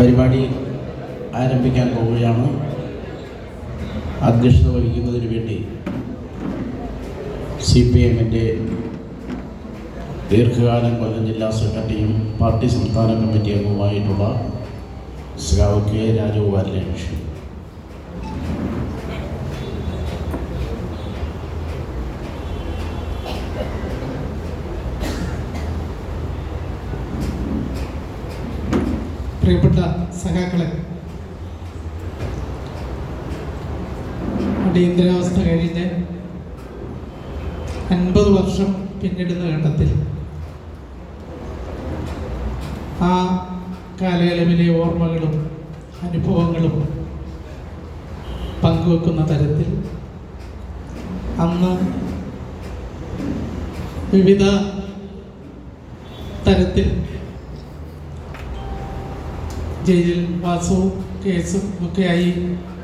പരിപാടി ആരംഭിക്കാൻ പോവുകയാണ്. അധ്യക്ഷത വഹിക്കുന്നതിന് വേണ്ടി CPM-ൻ്റെ ദീർഘകാലം കൊല്ലം ജില്ലാ സെക്രട്ടറിയും പാർട്ടി സംസ്ഥാന കമ്മിറ്റി അംഗവുമായിട്ടുള്ള ശ്രീ K. രാജഗോപാലിനെ ക്ഷണിക്കുന്നു. പ്രിയപ്പെട്ട സഖാക്കളെ, അടിയന്തരാവസ്ഥ കഴിഞ്ഞ് 50 വർഷം പിന്നിടുന്ന ഘട്ടത്തിൽ ആ കാലയളവിലെ ഓർമ്മകളും അനുഭവങ്ങളും പങ്കുവെക്കുന്ന തരത്തിൽ അന്ന് വിവിധ തരത്തിൽ ജയിലിൽ വാസവും കേസും ഒക്കെയായി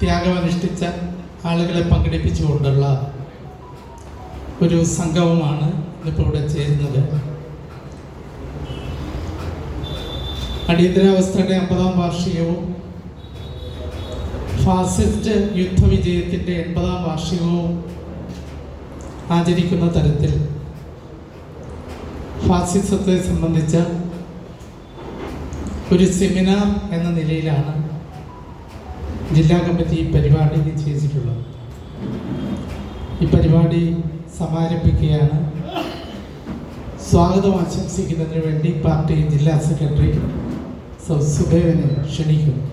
ത്യാഗമനുഷ്ഠിച്ച ആളുകളെ പങ്കെടുപ്പിച്ചുകൊണ്ടുള്ള ഒരു സംഗമമാണ് ഇന്നിപ്പോൾ ഇവിടെ ചേരുന്നത്. അടിയന്തരാവസ്ഥയുടെ 50-ാം വാർഷികവും ഫാസിസ്റ്റ് യുദ്ധവിജയത്തിൻ്റെ 80-ാം വാർഷികവും ആചരിക്കുന്ന തരത്തിൽ ഫാസിസത്തെ സംബന്ധിച്ച ഒരു സെമിനാർ എന്ന നിലയിലാണ് ജില്ലാ കമ്മിറ്റി ഈ പരിപാടി നിശ്ചയിച്ചിട്ടുള്ളത്. ഈ പരിപാടി സമാരംഭിക്കുകയാണ്. സ്വാഗതം ആശംസിക്കുന്നതിന് വേണ്ടി പാർട്ടി ജില്ലാ സെക്രട്ടറി സുബേവനെ ക്ഷണിക്കുന്നു.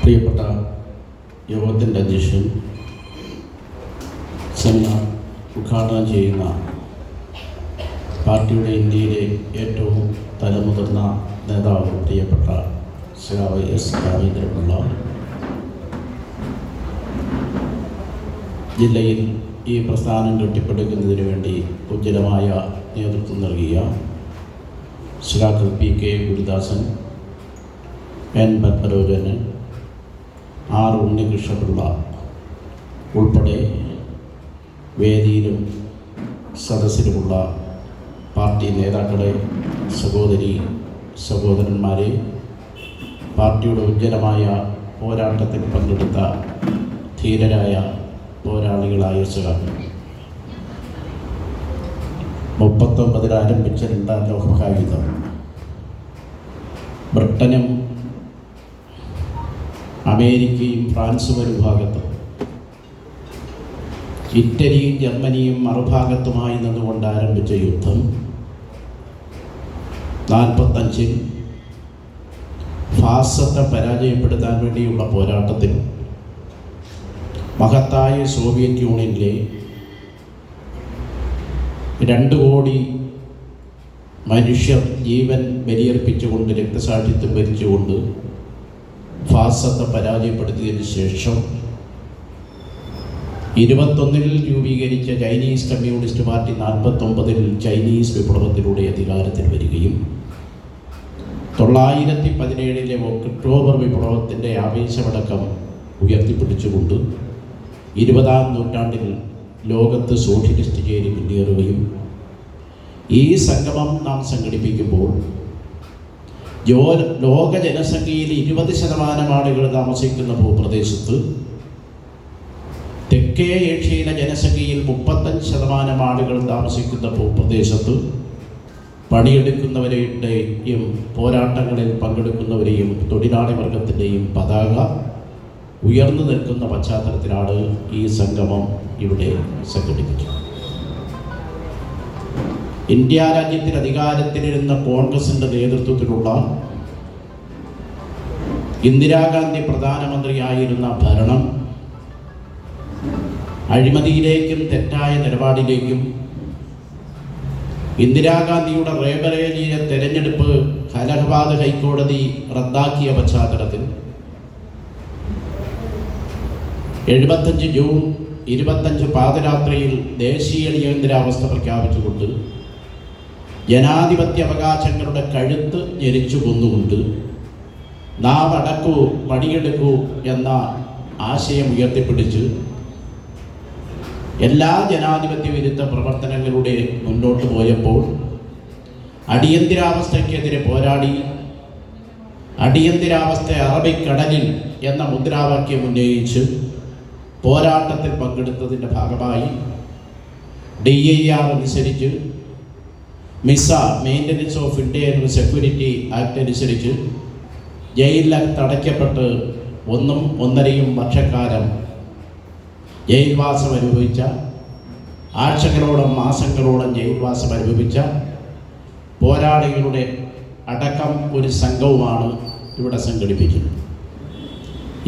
പ്രിയപ്പെട്ട യോഗത്തിൻ്റെ അധ്യക്ഷൻ, സെമിനാർ ഉദ്ഘാടനം ചെയ്യുന്ന പാർട്ടിയുടെ ഇന്ത്യയിലെ ഏറ്റവും തലമുതിർന്ന നേതാവ് പ്രിയപ്പെട്ട ശ്രീ S. രാമേന്ദ്രപിള്ള, ജില്ലയിൽ ഈ പ്രസ്ഥാനം കെട്ടിപ്പടുക്കുന്നതിന് വേണ്ടി ഉജ്ജ്വലമായ നേതൃത്വം നൽകിയ Shri P. K. Gurudasan, N. Padmarajan, R. Unnikrishna Pillai ഉൾപ്പെടെ വേദിയിലും സദസ്സിലുമുള്ള പാർട്ടി നേതാക്കളെ, സഹോദരി സഹോദരന്മാരെ, പാർട്ടിയുടെ ഉജ്ജ്വലമായ പോരാട്ടത്തിൽ പങ്കെടുത്ത ധീരരായ പോരാളികളായ സഖാക്കൾ, 39 ആരംഭിച്ച 2ാം ലോകമഹായുദ്ധം ബ്രിട്ടനും അമേരിക്കയും ഫ്രാൻസും ഒരു ഭാഗത്തും ഇറ്റലിയും ജർമ്മനിയും മറുഭാഗത്തുമായി നിന്നുകൊണ്ട് ആരംഭിച്ച യുദ്ധം 45-ൽ ഫാസിസത്തെ പരാജയപ്പെടുത്താൻ വേണ്ടിയുള്ള പോരാട്ടത്തിൽ മഹത്തായ സോവിയറ്റ് യൂണിയനിലെ 2 കോടി മനുഷ്യർ ജീവൻ ബലിയർപ്പിച്ചുകൊണ്ട് രക്തസാക്ഷിത്വം വരിച്ചുകൊണ്ട് ഫാസിസത്തെ പരാജയപ്പെടുത്തിയതിന് ശേഷം 21-ൽ രൂപീകരിച്ച ചൈനീസ് കമ്മ്യൂണിസ്റ്റ് പാർട്ടി 49-ൽ ചൈനീസ് വിപ്ലവത്തിലൂടെ അധികാരത്തിൽ വരികയും 917-ലെ ഒക്ടോബർ വിപ്ലവത്തിൻ്റെ ആവേശമടക്കം ഉയർത്തിപ്പിടിച്ചുകൊണ്ട് 20-ാം നൂറ്റാണ്ടിൽ ലോകത്ത് സോഷ്യലിസ്റ്റ് ചേരി മുന്നേറുകയും ഈ സംഗമം നാം സംഘടിപ്പിക്കുമ്പോൾ ലോക ജനസംഖ്യയിൽ 20% ആളുകൾ താമസിക്കുന്ന ഭൂപ്രദേശത്ത് തെക്കേ ഏഷ്യയിലെ ജനസംഖ്യയിൽ 35% ആളുകൾ താമസിക്കുന്ന ഭൂപ്രദേശത്ത് പണിയെടുക്കുന്നവരുടെയും പോരാട്ടങ്ങളിൽ പങ്കെടുക്കുന്നവരെയും തൊഴിലാളി വർഗത്തിൻ്റെയും പതാക ഉയർന്നു നിൽക്കുന്ന പശ്ചാത്തലത്തിലാണ് ഈ സംഗമം ഇവിടെ സംഘടിപ്പിക്കുന്നത്. ഇന്ത്യ രാജ്യത്തിൽ അധികാരത്തിലിരുന്ന കോൺഗ്രസിൻ്റെ നേതൃത്വത്തിലുള്ള ഇന്ദിരാഗാന്ധി പ്രധാനമന്ത്രിയായിരുന്ന ഭരണം അഴിമതിയിലേക്കും തെറ്റായ നിലപാടിലേക്കും ഇന്ദിരാഗാന്ധിയുടെ റേബറേലിയിലെ തെരഞ്ഞെടുപ്പ് അലഹബാദ് ഹൈക്കോടതി റദ്ദാക്കിയ പശ്ചാത്തലത്തിൽ 75 ജൂൺ 25 പാതിരാത്രിയിൽ ദേശീയ അടിയന്തരാവസ്ഥ പ്രഖ്യാപിച്ചുകൊണ്ട് ജനാധിപത്യ അവകാശങ്ങളുടെ കഴുത്ത് ഞെരിച്ചു കൊന്നുകൊണ്ട് നാം അടക്കൂ പണിയെടുക്കൂ എന്ന ആശയം ഉയർത്തിപ്പിടിച്ച് എല്ലാ ജനാധിപത്യ വിരുദ്ധ പ്രവർത്തനങ്ങളുടെ മുന്നോട്ട് പോയപ്പോൾ അടിയന്തരാവസ്ഥയ്ക്കെതിരെ പോരാടി അടിയന്തരാവസ്ഥ അറബിക്കടലിൽ എന്ന മുദ്രാവാക്യം ഉന്നയിച്ച് പോരാട്ടത്തിൽ പങ്കെടുത്തതിൻ്റെ ഭാഗമായി DIR അനുസരിച്ച് MISA maintenance of Indian security act അനുസരിച്ച് ജയിലിലകത്ത് അടയ്ക്കപ്പെട്ട് 1.5 വർഷക്കാലം ജയിൽവാസം അനുഭവിച്ച, ആഴ്ചകളോളം മാസങ്ങളോളം ജയിൽവാസം അനുഭവിച്ച പോരാളികളുടെ അടക്കം ഒരു സംഘവുമാണ് ഇവിടെ സംഘടിപ്പിക്കുന്നത്.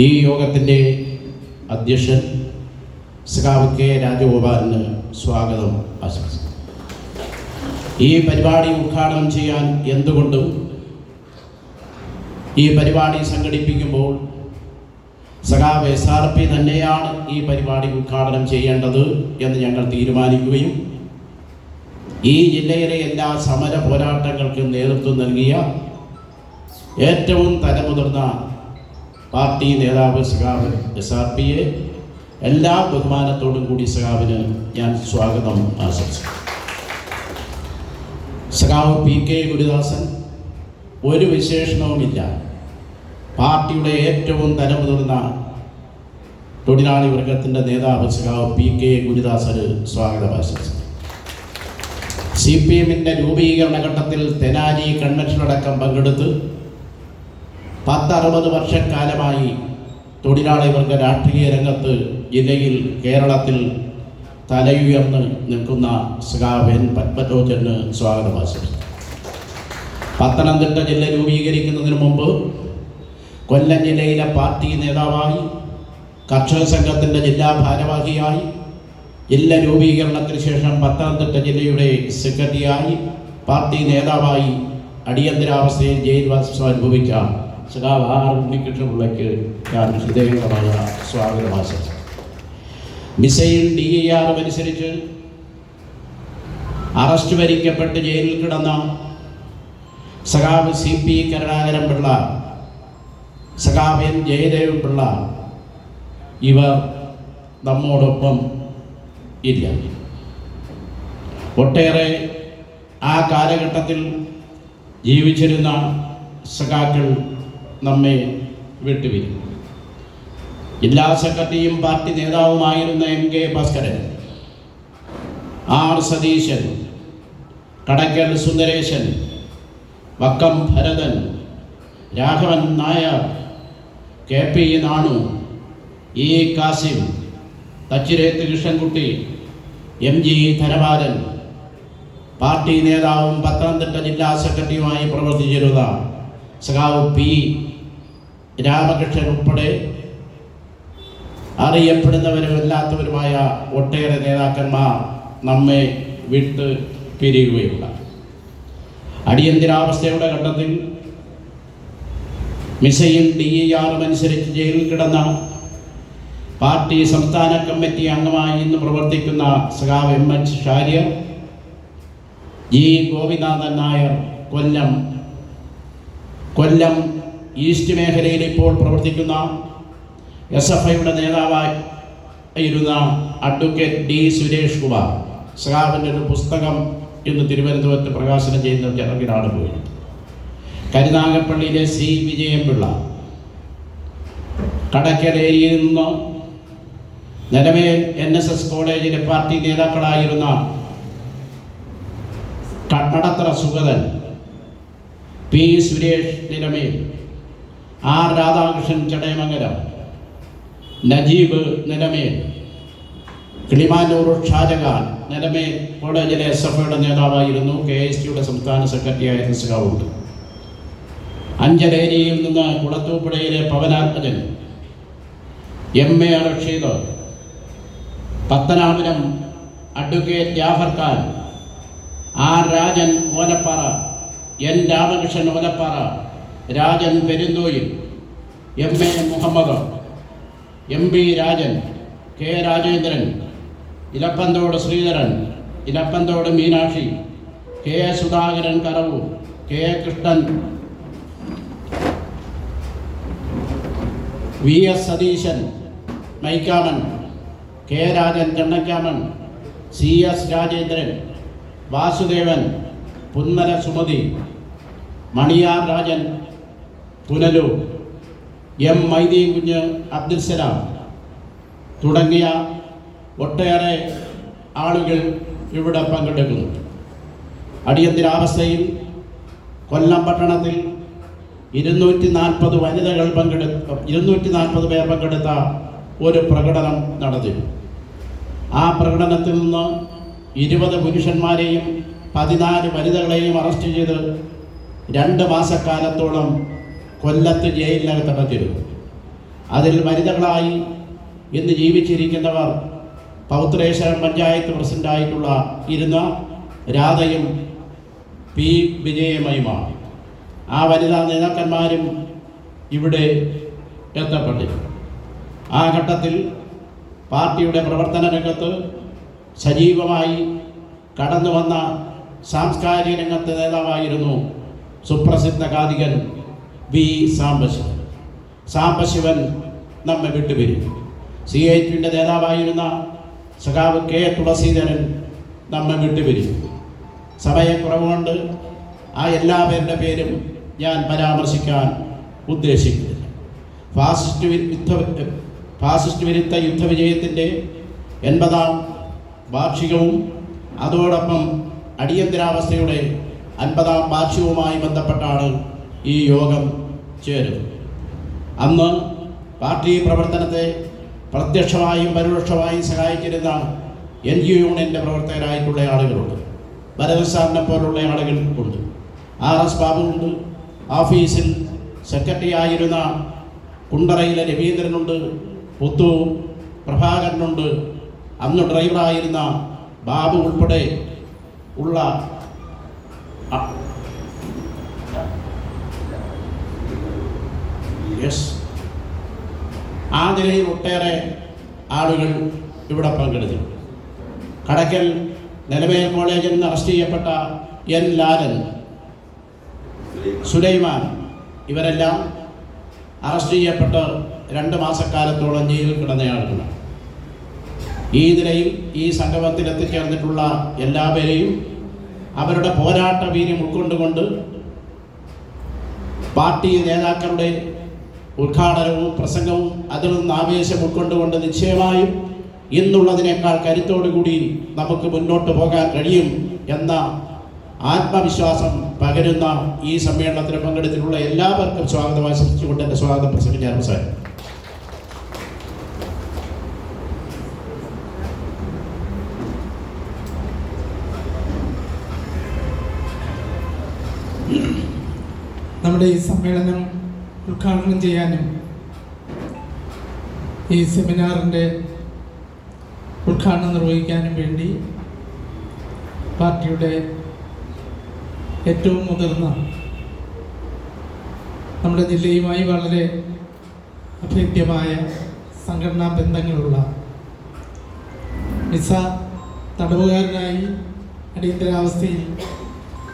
ഈ യോഗത്തിൻ്റെ അധ്യക്ഷൻ സഖാവ് K. രാജഗോപാലിന് സ്വാഗതം ആശംസിക്കുന്നു. ഈ പരിപാടി ഉദ്ഘാടനം ചെയ്യാൻ എന്തുകൊണ്ടും ഈ പരിപാടി സംഘടിപ്പിക്കുമ്പോൾ സഖാവ് SRP തന്നെയാണ് ഈ പരിപാടി ഉദ്ഘാടനം ചെയ്യേണ്ടത് എന്ന് ഞങ്ങൾ തീരുമാനിക്കുകയും ഈ ജില്ലയിലെ എല്ലാ സമര പോരാട്ടങ്ങൾക്കും നേതൃത്വം നൽകിയ ഏറ്റവും തലമുതിർന്ന പാർട്ടി നേതാവ് സഖാവ് SRPയെ എല്ലാ ബഹുമാനത്തോടും കൂടി സഖാവിന് ഞാൻ സ്വാഗതം ആശംസിക്കുന്നു. സഖാവ് PK ഗുരുദാസൻ ഒരു വിശേഷണവുമില്ല, പാർട്ടിയുടെ ഏറ്റവും തലമുതിർന്ന തൊഴിലാളി വർഗത്തിൻ്റെ നേതാവ് സഖാവ് PK ഗുരുദാസന് സ്വാഗതം ആശംസിക്കുന്നു. CPM-ൻ്റെ രൂപീകരണ ഘട്ടത്തിൽ തെനാലി കൺവെൻഷനടക്കം പങ്കെടുത്ത് 10-60 വർഷക്കാലമായി തൊഴിലാളി വർഗ രാഷ്ട്രീയ രംഗത്ത് ജില്ലയിൽ കേരളത്തിൽ തലയുയർന്ന് നിൽക്കുന്ന സഖാവ് N. പത്മലോചന് സ്വാഗതം ആശംസിക്കുന്നു. പത്തനംതിട്ട ജില്ല രൂപീകരിക്കുന്നതിന് മുമ്പ് കൊല്ലം ജില്ലയിലെ പാർട്ടി നേതാവായി, കർഷക സംഘത്തിൻ്റെ ജില്ലാ ഭാരവാഹിയായി, ജില്ല രൂപീകരണത്തിന് ശേഷം പത്തനംതിട്ട ജില്ലയുടെ സെക്രട്ടറിയായി, പാർട്ടി നേതാവായി അടിയന്തരാവസ്ഥയിൽ ജയിൽവാസം അനുഭവിച്ച സഖാവ് R. ഉണ്ണികൃഷ്ണപിള്ളയ്ക്ക് ഞാൻ ഹൃദയംഗമായ സ്വാഗതം ആശംസിക്കുന്നു. മിസൈൽ DIR അനുസരിച്ച് അറസ്റ്റ് വരിക്കപ്പെട്ട് ജയിലിൽ കിടന്ന സഖാവ് CP കരുണാകരൻ പിള്ള, സഖാവ് N. ജയദേവൻ പിള്ള ഇവർ നമ്മോടൊപ്പം ഇല്ല. ഒട്ടേറെ ആ കാലഘട്ടത്തിൽ ജീവിച്ചിരുന്ന സഖാക്കൾ നമ്മെ വിട്ടുപിരിഞ്ഞു. ജില്ലാ സെക്രട്ടറിയും പാർട്ടി നേതാവുമായിരുന്ന MK Bhaskaran, R. Satheesan, Kadakkal Sundaresan, Vakkom Bharathan, Raghavan Nair, KP Nanu, E. Kasim, Thachireth Krishnankutty, MG Dhanapalan, party നേതാവും പത്തനംതിട്ട ജില്ലാ സെക്രട്ടറിയുമായി പ്രവർത്തിച്ചിരുന്ന സഖാവ് P. രാമകൃഷ്ണൻ ഉൾപ്പെടെ അറിയപ്പെടുന്നവരും അല്ലാത്തവരുമായ ഒട്ടേറെ നേതാക്കന്മാർ നമ്മെ വിട്ട് പിരിയുകയുണ്ടായി. അടിയന്തരാവസ്ഥയുടെ ഘട്ടത്തിൽ മിസൈൽ DIR അനുസരിച്ച് ജയിലിൽ കിടന്ന പാർട്ടി സംസ്ഥാന കമ്മിറ്റി അംഗമായി ഇന്ന് പ്രവർത്തിക്കുന്ന സഖാവ് MH Charrière, G. Gopinathan Nair, കൊല്ലം ഈസ്റ്റ് മേഖലയിൽ ഇപ്പോൾ പ്രവർത്തിക്കുന്ന SFIയുടെ നേതാവായിരുന്ന അഡ്വക്കേറ്റ് D. സുരേഷ് കുമാർ, സഖാവിൻ്റെ ഒരു പുസ്തകം ഇന്ന് തിരുവനന്തപുരത്ത് പ്രകാശനം ചെയ്യുന്ന ചടങ്ങിലാണ് പോയത്. കരുനാഗപ്പള്ളിയിലെ C. വിജയൻപിള്ള, കടയ്ക്കൽ ഏരിയയിൽ നിന്ന് നിലമേൽ NSS കോളേജിലെ പാർട്ടി നേതാക്കളായിരുന്ന കണ്ണടത്തറ സുഗതൻ, P. സുരേഷ് നിലമേൽ, R. രാധാകൃഷ്ണൻ ചടയമംഗലം, നജീബ് നിലമേൽ, കിളിമാനൂർ ഷാജഹാൻ നിലമേൽ കോളേജിലെ SFIയുടെ നേതാവായിരുന്നു. KSTയുടെ സംസ്ഥാന സെക്രട്ടറിയായിരുന്ന സഖാവുണ്ട്. അഞ്ചലേരിയിൽ നിന്ന് കുളത്തൂപ്പുഴയിലെ Pavanathmajan, MA Rasheed, Pathanapuram advocate Jafar Khan, R. Rajan Olappara, N. Ramakrishnan Olappara, Rajan Perunthoyil, MA Muhammad, MP Rajan, K. Rajendran, Elappanthodu Sreedharan, Elappanthodu Meenakshi, K. Sudhakaran Karavoor, K. Krishnan, VS Satheesan Maikkaman, K. Rajan Chennakkaman, CS Rajendran, Vasudevan, Punnala Sumathi, Maniyar Rajan Punalur, M Maideen കുഞ്ഞ് അബ്ദുൽ സലാം തുടങ്ങിയ ഒട്ടേറെ ആളുകൾ ഇവിടെ പങ്കെടുക്കുന്നു. അടിയന്തരാവസ്ഥയിൽ കൊല്ലം പട്ടണത്തിൽ 240 വനിതകൾ 240 പേർ പങ്കെടുത്ത ഒരു പ്രകടനം നടത്തി. ആ പ്രകടനത്തിൽ നിന്ന് 20 പുരുഷന്മാരെയും 14 വനിതകളെയും അറസ്റ്റ് ചെയ്ത് 2 മാസക്കാലത്തോളം കൊല്ലത്ത് ജയിലിനകത്ത് അടച്ചിരുന്നു. അതിൽ വനിതകളായി ഇന്ന് ജീവിച്ചിരിക്കുന്നവർ പൗത്രേശ്വരം പഞ്ചായത്ത് പ്രസിഡന്റായിട്ടുള്ള രാധയും പി വിജയമയുമാണ്. ആ വനിതാ നേതാക്കന്മാരും ഇവിടെ എത്തപ്പെട്ടിരുന്നു. ആ ഘട്ടത്തിൽ പാർട്ടിയുടെ പ്രവർത്തന രംഗത്ത് സജീവമായി കടന്നു വന്ന സാംസ്കാരിക രംഗത്തെ നേതാവായിരുന്നു സുപ്രസിദ്ധ കാതികൻ വി സാംബശിവൻ. സാംബശിവൻ നമ്മെ വിട്ടുപിരിഞ്ഞു. CITയുടെ നേതാവായിരുന്ന സഖാവ് കെ തുളസീധരൻ നമ്മെ വിട്ടുപിരിഞ്ഞു. സമയക്കുറവുകൊണ്ട് ആ എല്ലാവരുടെ പേരും ഞാൻ പരാമർശിക്കാൻ ഉദ്ദേശിക്കുന്നില്ല. ഫാസിസ്റ്റ് വിരുദ്ധ യുദ്ധവിജയത്തിൻ്റെ 80ാം വാർഷികവും അതോടൊപ്പം അടിയന്തരാവസ്ഥയുടെ 50ാം വാർഷികവുമായി ബന്ധപ്പെട്ടാണ് ഈ യോഗം ചേരുന്നത്. അന്ന് പാർട്ടി പ്രവർത്തനത്തെ പ്രത്യക്ഷമായും പരോക്ഷമായും സഹായിച്ചിരുന്ന NGO യൂണിയൻ്റെ പ്രവർത്തകരായിട്ടുള്ള ആളുകളുണ്ട്. ഭരത് സാറിനെ പോലുള്ള ആളുകൾ ഉണ്ട്. RS ബാബുണ്ട്. ഓഫീസിൽ സെക്രട്ടറി ആയിരുന്ന കുണ്ടറയിലെ രവീന്ദ്രനുണ്ട്. പുത്തൂർ പ്രഭാകരനുണ്ട്. അന്ന് ഡ്രൈവറായിരുന്ന ബാബു ഉൾപ്പെടെ ഉള്ള ആ നിലയിൽ ഒട്ടേറെ ആളുകൾ ഇവിടെ പങ്കെടുത്തു. കടക്കൽ നിലമേൽ കോളേജിൽ നിന്ന് അറസ്റ്റ് ചെയ്യപ്പെട്ട N ലാലൻ, സുലൈമാൻ ഇവരെല്ലാം അറസ്റ്റ് ചെയ്യപ്പെട്ട് 2 മാസക്കാലത്തോളം ജയിലിൽ കിടന്നയാളുകളാണ്. ഈ നിലയിൽ ഈ സംഗമത്തിൽ എത്തിച്ചേർന്നിട്ടുള്ള എല്ലാവരെയും അവരുടെ പോരാട്ട വീര്യം ഉൾക്കൊണ്ടുകൊണ്ട് പാർട്ടി നേതാക്കളുടെ ഉദ്ഘാടനവും പ്രസംഗവും അതിൽ നിന്ന് ആവേശം ഉൾക്കൊണ്ടുകൊണ്ട് നിശ്ചയമായും ഇന്നുള്ളതിനേക്കാൾ കരുത്തോടുകൂടി നമുക്ക് മുന്നോട്ട് പോകാൻ കഴിയും എന്ന ആത്മവിശ്വാസം പകരുന്ന ഈ സമ്മേളനത്തിൽ പങ്കെടുത്തിട്ടുള്ള എല്ലാവർക്കും സ്വാഗതം ആശംസിച്ചുകൊണ്ട് എൻ്റെ സ്വാഗത പ്രസംഗം ഞാൻ അവസാനിപ്പിക്കുന്നു. നമ്മുടെ ഈ സമ്മേളനം ഉദ്ഘാടനം ചെയ്യാനും ഈ സെമിനാറിൻ്റെ ഉദ്ഘാടനം നിർവഹിക്കാനും വേണ്ടി പാർട്ടിയുടെ ഏറ്റവും മുതിർന്ന, നമ്മുടെ ജില്ലയുമായി വളരെ അഭേദ്യമായ സംഘടനാ ബന്ധങ്ങളുള്ള, മിസ തടവുകാരനായി അടിയന്തരാവസ്ഥയിൽ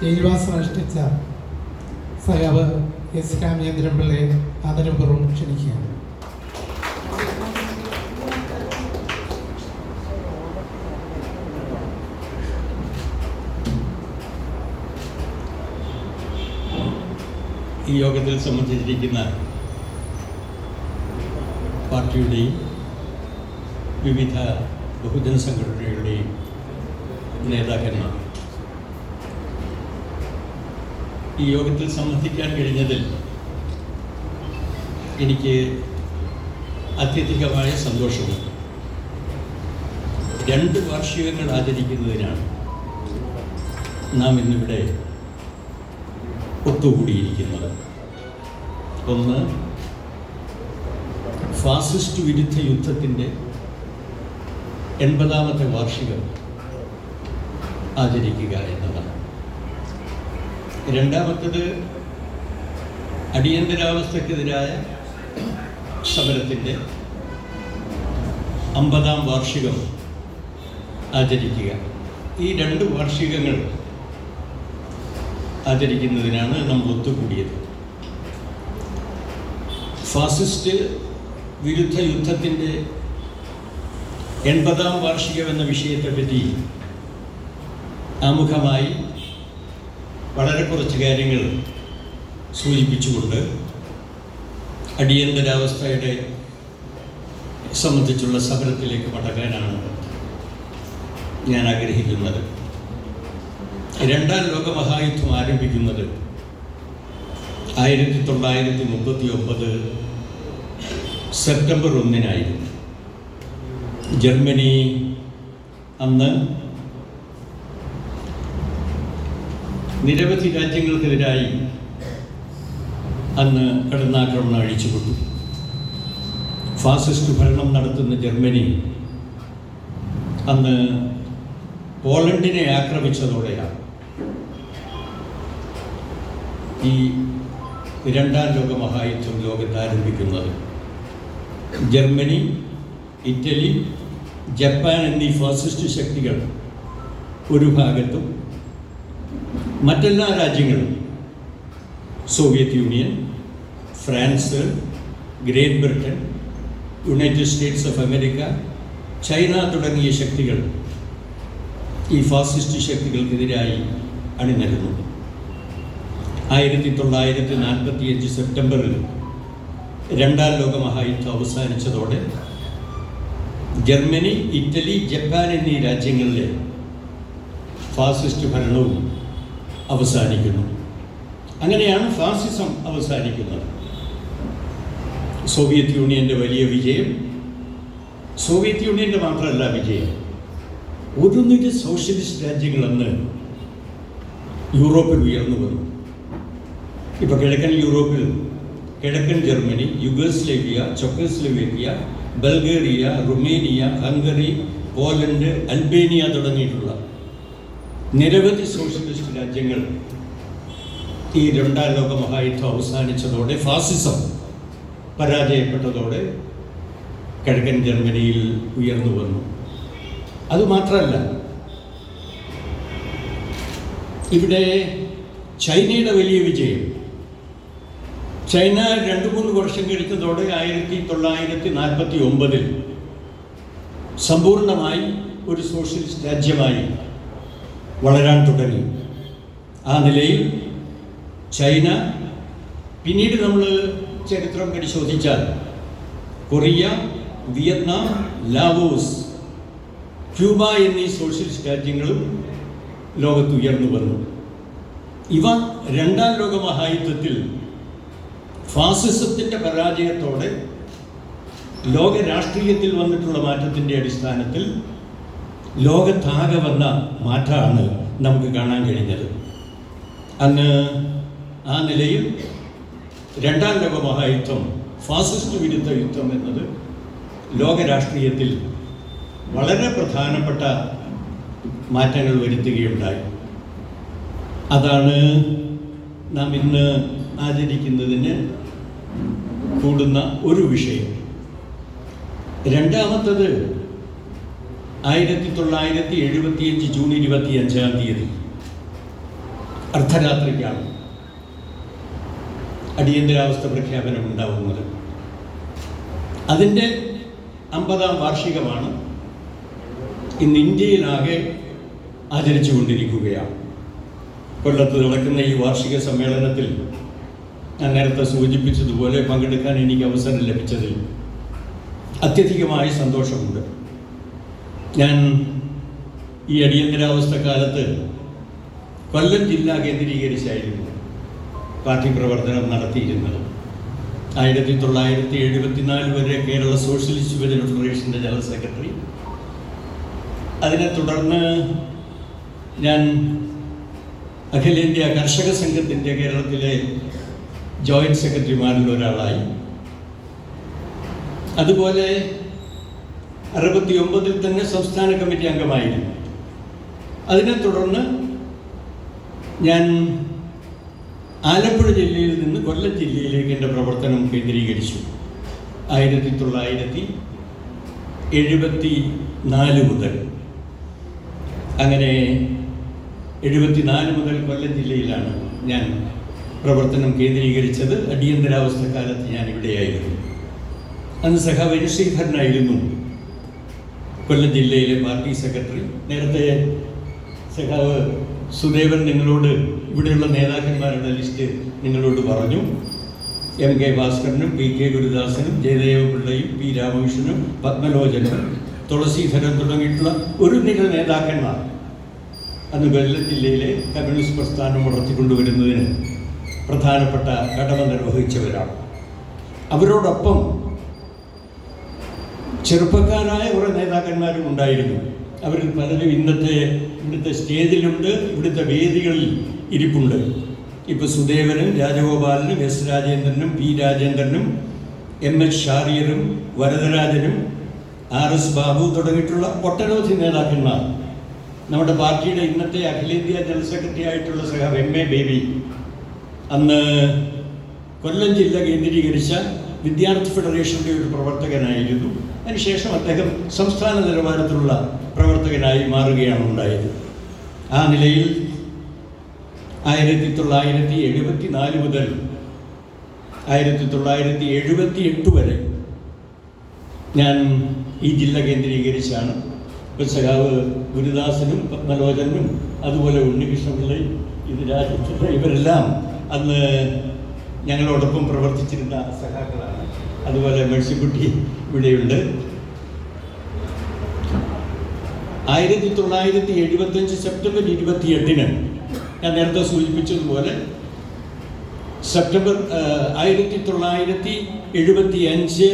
ജയിൽവാസം അനുഷ്ഠിച്ച സഖാവ് S രാമചന്ദ്രൻ പിള്ളയെ ആദരപൂർവ്വം ക്ഷണിക്കുകയാണ്. ഈ യോഗത്തിൽ സംബന്ധിച്ചിരിക്കുന്ന പാർട്ടിയുടെയും വിവിധ ബഹുജന സംഘടനകളുടെയും നേതാക്കന്മാർ, ഈ യോഗത്തിൽ സംബന്ധിക്കാൻ കഴിഞ്ഞതിൽ എനിക്ക് അത്യധികമായ സന്തോഷമുണ്ട്. 2 വാർഷികങ്ങൾ ആചരിക്കുന്നതിനാണ് നാം ഇന്നിവിടെ ഒത്തുകൂടിയിരിക്കുന്നത്. ഒന്ന്, ഫാസിസ്റ്റ് വിരുദ്ധ യുദ്ധത്തിൻ്റെ 80ാമത്തെ വാർഷികം ആചരിക്കുക എന്നതാണ്. രണ്ടാമത്തത്, അടിയന്തരാവസ്ഥക്കെതിരായ സമരത്തിൻ്റെ 50ാം വാർഷികം ആചരിക്കുക. ഈ 2 വാർഷികങ്ങൾ ആചരിക്കുന്നതിനാണ് നമ്മൾ ഒത്തുകൂടിയത്. ഫാസിസ്റ്റ് വിരുദ്ധ യുദ്ധത്തിൻ്റെ 80ാം വാർഷികം എന്ന വിഷയത്തെപ്പറ്റി ആമുഖമായി വളരെ കുറച്ച് കാര്യങ്ങൾ സൂചിപ്പിച്ചുകൊണ്ട് അടിയന്തരാവസ്ഥയുടെ സംബന്ധിച്ചുള്ള സമരത്തിലേക്ക് മടങ്ങാനാണ് ഞാൻ ആഗ്രഹിക്കുന്നത്. രണ്ടാം ലോകമഹായുദ്ധം ആരംഭിക്കുന്നത് 1939 സെപ്റ്റംബർ 1-നായിരുന്നു. ജർമ്മനി അന്ന് നിരവധി രാജ്യങ്ങൾക്കെതിരായി അന്ന് കടന്നാക്രമണം അഴിച്ചുവിട്ടു. ഫാസിസ്റ്റ് ഭരണം നടത്തുന്ന ജർമ്മനി അന്ന് പോളണ്ടിനെ ആക്രമിച്ചതോടെയാണ് ഈ രണ്ടാം ലോകമഹായുദ്ധം ലോകത്ത് ആരംഭിക്കുന്നത്. ജർമ്മനി, ഇറ്റലി, ജപ്പാൻ എന്നീ ഫാസിസ്റ്റ് ശക്തികൾ ഒരു ഭാഗത്തും മറ്റെല്ലാ രാജ്യങ്ങളും Soviet union, France, great Britain, United States of America, China തുടങ്ങിയ ശക്തികൾ ഈ ഫാസിസ്റ്റ് ശക്തികൾക്കെതിരായി അണിനിരന്നു. 1945 സെപ്റ്റംബറിൽ രണ്ടാം ലോകമഹായുദ്ധം അവസാനിച്ചതോടെ ജർമ്മനി, ഇറ്റലി, ജപ്പാൻ എന്നീ രാജ്യങ്ങളിലെ ഫാസിസ്റ്റ് ഭരണവും അവസാനിക്കുന്നു. അങ്ങനെയാണ് ഫാസിസം അവസാനിക്കുന്നത്. സോവിയറ്റ് യൂണിയൻ്റെ വലിയ വിജയം, സോവിയറ്റ് യൂണിയൻ്റെ മാത്രമല്ല വിജയം, ഒരുന്നിട്ട് സോഷ്യലിസ്റ്റ് രാജ്യങ്ങളെന്ന് യൂറോപ്പിൽ ഉയർന്നു വന്നു. ഇപ്പോൾ കിഴക്കൻ യൂറോപ്പിൽ കിഴക്കൻ Germany, Yugoslavia, Czechoslovakia, Bulgaria, Romania, Hungary, Poland, Albania തുടങ്ങിയിട്ടുള്ള നിരവധി സോഷ്യലിസ്റ്റ് രാജ്യങ്ങൾ ഈ രണ്ടാം ലോകമഹായുദ്ധം അവസാനിച്ചതോടെ, ഫാസിസം പരാജയപ്പെട്ടതോടെ കിഴക്കൻ ജർമ്മനിയിൽ ഉയർന്നു വന്നു. അതുമാത്രമല്ല, ഇവിടെ ചൈനയുടെ വലിയ വിജയം. ചൈന 2-3 വർഷം കഴിഞ്ഞതോടെ 1949 സമ്പൂർണമായി ഒരു സോഷ്യലിസ്റ്റ് രാജ്യമായി വളരാൻ തുടങ്ങി. ആ നിലയിൽ ചൈന, പിന്നീട് നമ്മൾ ചരിത്രം പരിശോധിച്ചാൽ കൊറിയ, വിയറ്റ്നാം, ലാവോസ്, ക്യൂബ എന്നീ സോഷ്യലിസ്റ്റ് രാജ്യങ്ങളും ലോകത്ത് ഉയർന്നു വന്നു. ഇവ രണ്ടാം ലോകമഹായുദ്ധത്തിൽ ഫാസിസത്തിൻ്റെ പരാജയത്തോടെ ലോക രാഷ്ട്രീയത്തിൽ വന്നിട്ടുള്ള മാറ്റത്തിൻ്റെ അടിസ്ഥാനത്തിൽ ലോകത്താകെ വന്ന മാറ്റമാണ് നമുക്ക് കാണാൻ കഴിഞ്ഞത്. അന്ന് ആ നിലയിൽ രണ്ടാം ലോകമഹായുദ്ധം, ഫാസിസ്റ്റ് വിരുദ്ധ യുദ്ധം എന്നത് ലോക രാഷ്ട്രീയത്തിൽ വളരെ പ്രധാനപ്പെട്ട മാറ്റങ്ങൾ വരുത്തുകയുണ്ടായി. അതാണ് നാം ഇന്ന് ആചരിക്കുന്നതിന് കൂടുന്ന ഒരു വിഷയം. രണ്ടാമത്തത് 1975 ജൂൺ 25 അർദ്ധരാത്രിക്കാണ് അടിയന്തരാവസ്ഥ പ്രഖ്യാപനം ഉണ്ടാവുന്നത്. അതിൻ്റെ 50-ാം വാർഷികമാണ് ഇന്ന് ഇന്ത്യയിലാകെ ആചരിച്ചു കൊണ്ടിരിക്കുകയാണ്. കൊല്ലത്ത് നടക്കുന്ന ഈ വാർഷിക സമ്മേളനത്തിൽ ഞാൻ നേരത്തെ സൂചിപ്പിച്ചതുപോലെ പങ്കെടുക്കാൻ എനിക്ക് അവസരം ലഭിച്ചതിൽ അത്യധികമായി സന്തോഷമുണ്ട്. ഞാൻ ഈ അടിയന്തരാവസ്ഥ കാലത്ത് കൊല്ലം ജില്ല കേന്ദ്രീകരിച്ചായിരുന്നു പാർട്ടി പ്രവർത്തനം നടത്തിയിരുന്നത്. 1974 വരെ കേരള സോഷ്യലിസ്റ്റ് യുവജന ഫെഡറേഷൻ്റെ ജനറൽ സെക്രട്ടറി. അതിനെ തുടർന്ന് ഞാൻ അഖിലേന്ത്യാ കർഷക സംഘത്തിൻ്റെ കേരളത്തിലെ ജോയിൻറ്റ് സെക്രട്ടറിമാരിൽ ഒരാളായി. അതുപോലെ 69 തന്നെ സംസ്ഥാന കമ്മിറ്റി അംഗമായിരുന്നു. അതിനെ തുടർന്ന് ഞാൻ ആലപ്പുഴ ജില്ലയിൽ നിന്ന് കൊല്ലം ജില്ലയിലേക്ക് എൻ്റെ പ്രവർത്തനം കേന്ദ്രീകരിച്ചു. 1974 മുതൽ, അങ്ങനെ 74 മുതൽ കൊല്ലം ജില്ലയിലാണ് ഞാൻ പ്രവർത്തനം കേന്ദ്രീകരിച്ചത്. അടിയന്തരാവസ്ഥ കാലത്ത് ഞാൻ ഇവിടെയായിരുന്നു. അന്ന് സഖാവ് ശ്രീധരനായിരുന്നു കൊല്ലം ജില്ലയിലെ പാർട്ടി സെക്രട്ടറി. നേരത്തെ സഖാവ് സുദേവൻ നിങ്ങളോട് ഇവിടെയുള്ള നേതാക്കന്മാരുടെ ലിസ്റ്റ് നിങ്ങളോട് പറഞ്ഞു. MK ഭാസ്കരനും PK ഗുരുദാസനും Jayadeva പിള്ളയും P രാമകൃഷ്ണനും പത്മലോചനും Thulaseedharan തുടങ്ങിയിട്ടുള്ള ഒരു നിര നേതാക്കന്മാർ അന്ന് കൊല്ലം ജില്ലയിലെ കമ്മ്യൂണിസ്റ്റ് പ്രസ്ഥാനം വളർത്തിക്കൊണ്ടുവരുന്നതിന് പ്രധാനപ്പെട്ട കടമ നിർവഹിച്ചവരാണ്. അവരോടൊപ്പം ചെറുപ്പക്കാരായ കുറേ നേതാക്കന്മാരും ഉണ്ടായിരുന്നു. അവരിൽ പലരും ഇവിടുത്തെ സ്റ്റേജിലുണ്ട്, ഇവിടുത്തെ വേദികളിൽ ഇരിപ്പുണ്ട്. ഇപ്പോൾ സുദേവനും രാജഗോപാലനും S രാജേന്ദ്രനും P രാജേന്ദ്രനും MH ഷാരിയറും വരദരാജനും RS Babu തുടങ്ങിയിട്ടുള്ള ഒട്ടനവധി നേതാക്കന്മാർ, നമ്മുടെ പാർട്ടിയുടെ ഇന്നത്തെ അഖിലേന്ത്യാ ജനറൽ സെക്രട്ടറി ആയിട്ടുള്ള സഖാവ് MA ബേബി അന്ന് കൊല്ലം ജില്ല കേന്ദ്രീകരിച്ച വിദ്യാർത്ഥി ഫെഡറേഷൻ്റെ ഒരു പ്രവർത്തകനായിരുന്നു. അതിനുശേഷം അദ്ദേഹം സംസ്ഥാന നിലവാരത്തിലുള്ള പ്രവർത്തകനായി മാറുകയാണ് ഉണ്ടായത്. ആ നിലയിൽ 1974 മുതൽ 1978 വരെ ഞാൻ ഈ ജില്ല കേന്ദ്രീകരിച്ചാണ്. ഇപ്പോൾ സഖാവ് ഗുരുദാസനും പത്മലോചനും അതുപോലെ ഉണ്ണികൃഷ്ണപിള്ളയും ഇത് രാജ്യത്തുള്ള ഇവരെല്ലാം അന്ന് ഞങ്ങളോടൊപ്പം പ്രവർത്തിച്ചിരുന്ന സഖാക്കളാണ്. അതുപോലെ മേഴ്സിക്കുട്ടി ഇവിടെയുണ്ട്. 1975 സെപ്റ്റംബർ 28 ഞാൻ നേരത്തെ സൂചിപ്പിച്ചതുപോലെ 1975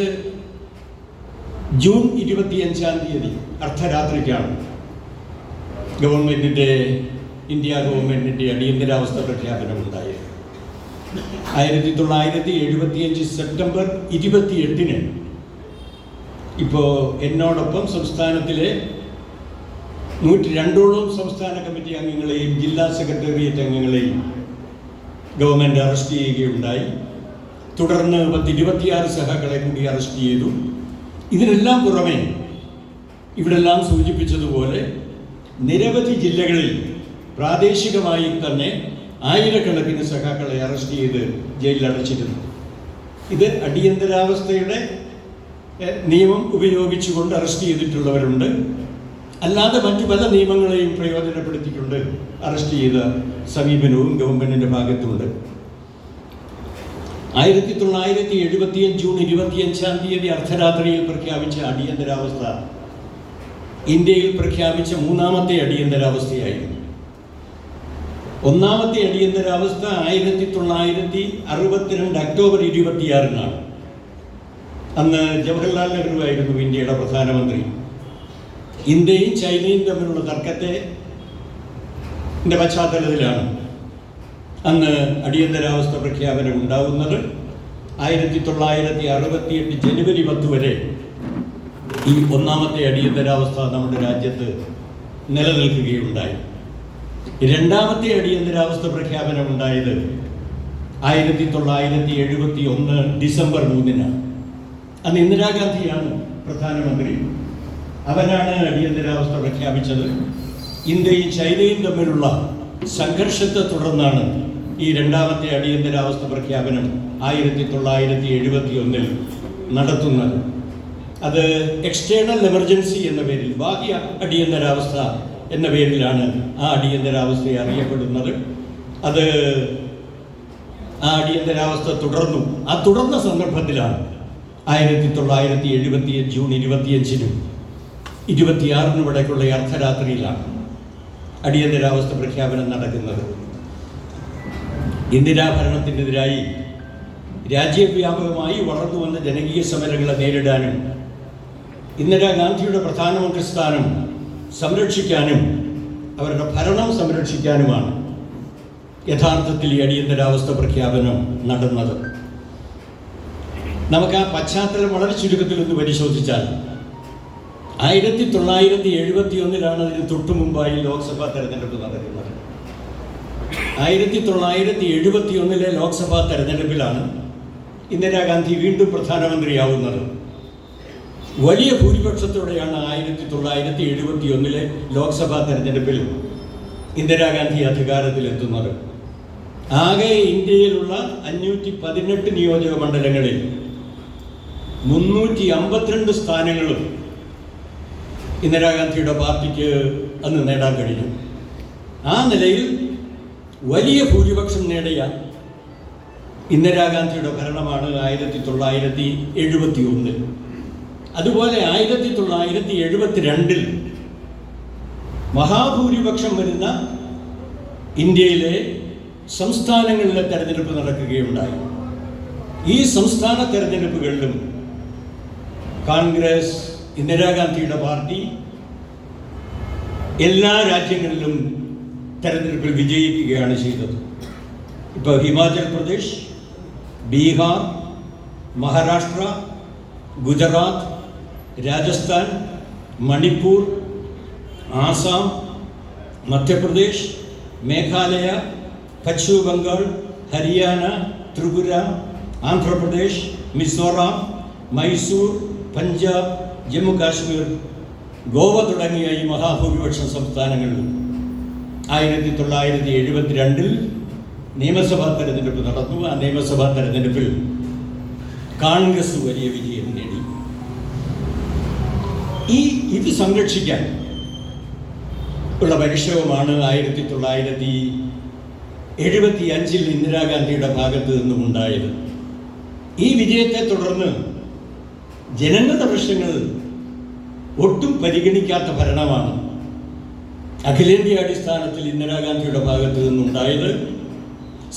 ജൂൺ 25-ാം തീയതി അർദ്ധരാത്രിക്കാണ് ഇന്ത്യ ഗവൺമെൻറ്റിൻ്റെ അടിയന്തരാവസ്ഥ പ്രഖ്യാപനമുണ്ടായത്. 1975 സെപ്റ്റംബർ 28 ഇപ്പോൾ എന്നോടൊപ്പം സംസ്ഥാനത്തിലെ 102ഓളം സംസ്ഥാന കമ്മിറ്റി അംഗങ്ങളെയും ജില്ലാ സെക്രട്ടേറിയറ്റ് അംഗങ്ങളെയും ഗവൺമെൻറ് അറസ്റ്റ് ചെയ്യുകയുണ്ടായി. തുടർന്ന് 26 സഹാക്കളെ കൂടി അറസ്റ്റ് ചെയ്തു. ഇതിനെല്ലാം പുറമെ ഇവിടെല്ലാം സൂചിപ്പിച്ചതുപോലെ നിരവധി ജില്ലകളിൽ പ്രാദേശികമായി തന്നെ ആയിരക്കണക്കിന് സഖാക്കളെ അറസ്റ്റ് ചെയ്ത് ജയിലിൽ അടച്ചിരുന്നു. ഇത് അടിയന്തരാവസ്ഥയുടെ നിയമം ഉപയോഗിച്ചുകൊണ്ട് അറസ്റ്റ് ചെയ്തിട്ടുള്ളവരുണ്ട്. അല്ലാതെ മറ്റു പല നിയമങ്ങളെയും പ്രയോജനപ്പെടുത്തിക്കൊണ്ട് അറസ്റ്റ് ചെയ്ത സമീപനവും ഗവൺമെൻറ്റിൻ്റെ ഭാഗത്തുണ്ട്. 1975 ജൂൺ 25-ാം തീയതി അർദ്ധരാത്രിയിൽ പ്രഖ്യാപിച്ച അടിയന്തരാവസ്ഥ ഇന്ത്യയിൽ പ്രഖ്യാപിച്ച 3ാമത്തെ അടിയന്തരാവസ്ഥയായിരുന്നു. 1ാമത്തെ അടിയന്തരാവസ്ഥ 1962 ഒക്ടോബർ 26-നാണ്. അന്ന് ജവഹർലാൽ നെഹ്റു ആയിരുന്നു ഇന്ത്യയുടെ പ്രധാനമന്ത്രി. ഇന്ത്യയും ചൈനയും തമ്മിലുള്ള തർക്കത്തിൻ്റെ പശ്ചാത്തലത്തിലാണ് അന്ന് അടിയന്തരാവസ്ഥ പ്രഖ്യാപനം ഉണ്ടാവുന്നത്. 1968 ജനുവരി 10 വരെ ഈ 1ാമത്തെ അടിയന്തരാവസ്ഥ നമ്മുടെ രാജ്യത്ത് നിലനിൽക്കുകയുണ്ടായി. 2ാമത്തെ അടിയന്തരാവസ്ഥ പ്രഖ്യാപനം ഉണ്ടായത് 1971 ഡിസംബർ 3-നാണ്. അന്ന് ഇന്ദിരാഗാന്ധിയാണ് പ്രധാനമന്ത്രി. അവരാണ് അടിയന്തരാവസ്ഥ പ്രഖ്യാപിച്ചത്. ഇന്ത്യയും ചൈനയും തമ്മിലുള്ള സംഘർഷത്തെ തുടർന്നാണ് ഈ 2ാമത്തെ അടിയന്തരാവസ്ഥ പ്രഖ്യാപനം 1971 നടത്തുന്നത്. അത് എക്സ്റ്റേണൽ എമർജൻസി എന്ന പേരിൽ, ബാഹ്യ അടിയന്തരാവസ്ഥ എന്ന പേരിലാണ് ആ അടിയന്തരാവസ്ഥയെ അറിയപ്പെടുന്നത്. അത് ആ അടിയന്തരാവസ്ഥ തുടർന്നു. ആ തുടർന്ന സന്ദർഭത്തിലാണ് 1970 ജൂൺ 25-നും 26-നും ഇടയ്ക്കുള്ള അർദ്ധരാത്രിയിലാണ് അടിയന്തരാവസ്ഥ പ്രഖ്യാപനം നടക്കുന്നത്. ഇന്ദിരാ ഭരണത്തിനെതിരായി രാജ്യവ്യാപകമായി വളർന്നു വന്ന ജനകീയ സമരങ്ങളെ നേരിടാനും ഇന്ദിരാഗാന്ധിയുടെ പ്രധാനമന്ത്രി സ്ഥാനം സംരക്ഷിക്കാനും അവരുടെ ഭരണം സംരക്ഷിക്കാനുമാണ് യഥാർത്ഥത്തിൽ ഈ അടിയന്തരാവസ്ഥ പ്രഖ്യാപനം നടന്നത്. നമുക്ക് ആ പശ്ചാത്തലം വളരെ ചുരുക്കത്തിൽ ഒന്ന് പരിശോധിച്ചാൽ 1971 അതിന് തൊട്ടു മുമ്പായി ലോക്സഭാ തെരഞ്ഞെടുപ്പ് നടക്കുന്നത്. 1971 ലോക്സഭാ തെരഞ്ഞെടുപ്പിലാണ് ഇന്ദിരാഗാന്ധി വീണ്ടും പ്രധാനമന്ത്രിയാവുന്നത്. വലിയ ഭൂരിപക്ഷത്തോടെയാണ് 1971 ലോക്സഭാ തെരഞ്ഞെടുപ്പിൽ ഇന്ദിരാഗാന്ധി അധികാരത്തിലെത്തുന്നത്. ആകെ ഇന്ത്യയിലുള്ള 518 നിയോജക മണ്ഡലങ്ങളിൽ 352 സ്ഥാനങ്ങളും ഇന്ദിരാഗാന്ധിയുടെ പാർട്ടിക്ക് അന്ന് നേടാൻ കഴിഞ്ഞു. ആ നിലയിൽ വലിയ ഭൂരിപക്ഷം നേടിയ ഇന്ദിരാഗാന്ധിയുടെ ഭരണമാണ് 1971. അതുപോലെ 1972 മഹാഭൂരിപക്ഷം വരുന്ന ഇന്ത്യയിലെ സംസ്ഥാനങ്ങളിലെ തെരഞ്ഞെടുപ്പ് നടക്കുകയുണ്ടായി. ഈ സംസ്ഥാന തെരഞ്ഞെടുപ്പുകളിലും കോൺഗ്രസ്, ഇന്ദിരാഗാന്ധിയുടെ പാർട്ടി എല്ലാ രാജ്യങ്ങളിലും തെരഞ്ഞെടുപ്പിൽ വിജയിക്കുകയാണ് ചെയ്തത്. ഇപ്പോൾ ഹിമാചൽ പ്രദേശ്, ബീഹാർ, മഹാരാഷ്ട്ര, ഗുജറാത്ത്, രാജസ്ഥാൻ, മണിപ്പൂർ, ആസാം, മധ്യപ്രദേശ്, മേഘാലയ, പശ്ചിമ ബംഗാൾ, ഹരിയാന, ത്രിപുര, ആന്ധ്രാപ്രദേശ്, മിസോറാം, മൈസൂർ, പഞ്ചാബ്, ജമ്മു കാശ്മീർ, ഗോവ തുടങ്ങിയ ഈ മഹാഭൂരിപക്ഷം സംസ്ഥാനങ്ങളിൽ 1972 നിയമസഭാ തെരഞ്ഞെടുപ്പ് നടന്നു. ആ നിയമസഭാ തെരഞ്ഞെടുപ്പിൽ കോൺഗ്രസ് വലിയ വിജയം നേടി. ഇത് സംരക്ഷിക്കാൻ ഉള്ള പരിശ്രമമാണ് 1975 ഇന്ദിരാഗാന്ധിയുടെ ഭാഗത്ത് നിന്നും ഉണ്ടായത്. ഈ വിജയത്തെ തുടർന്ന് ജനങ്ങളുടെ പ്രശ്നങ്ങൾ ഒട്ടും പരിഗണിക്കാത്ത ഭരണമാണ് അഖിലേന്ത്യാ അടിസ്ഥാനത്തിൽ ഇന്ദിരാഗാന്ധിയുടെ ഭാഗത്ത് നിന്നുണ്ടായത്,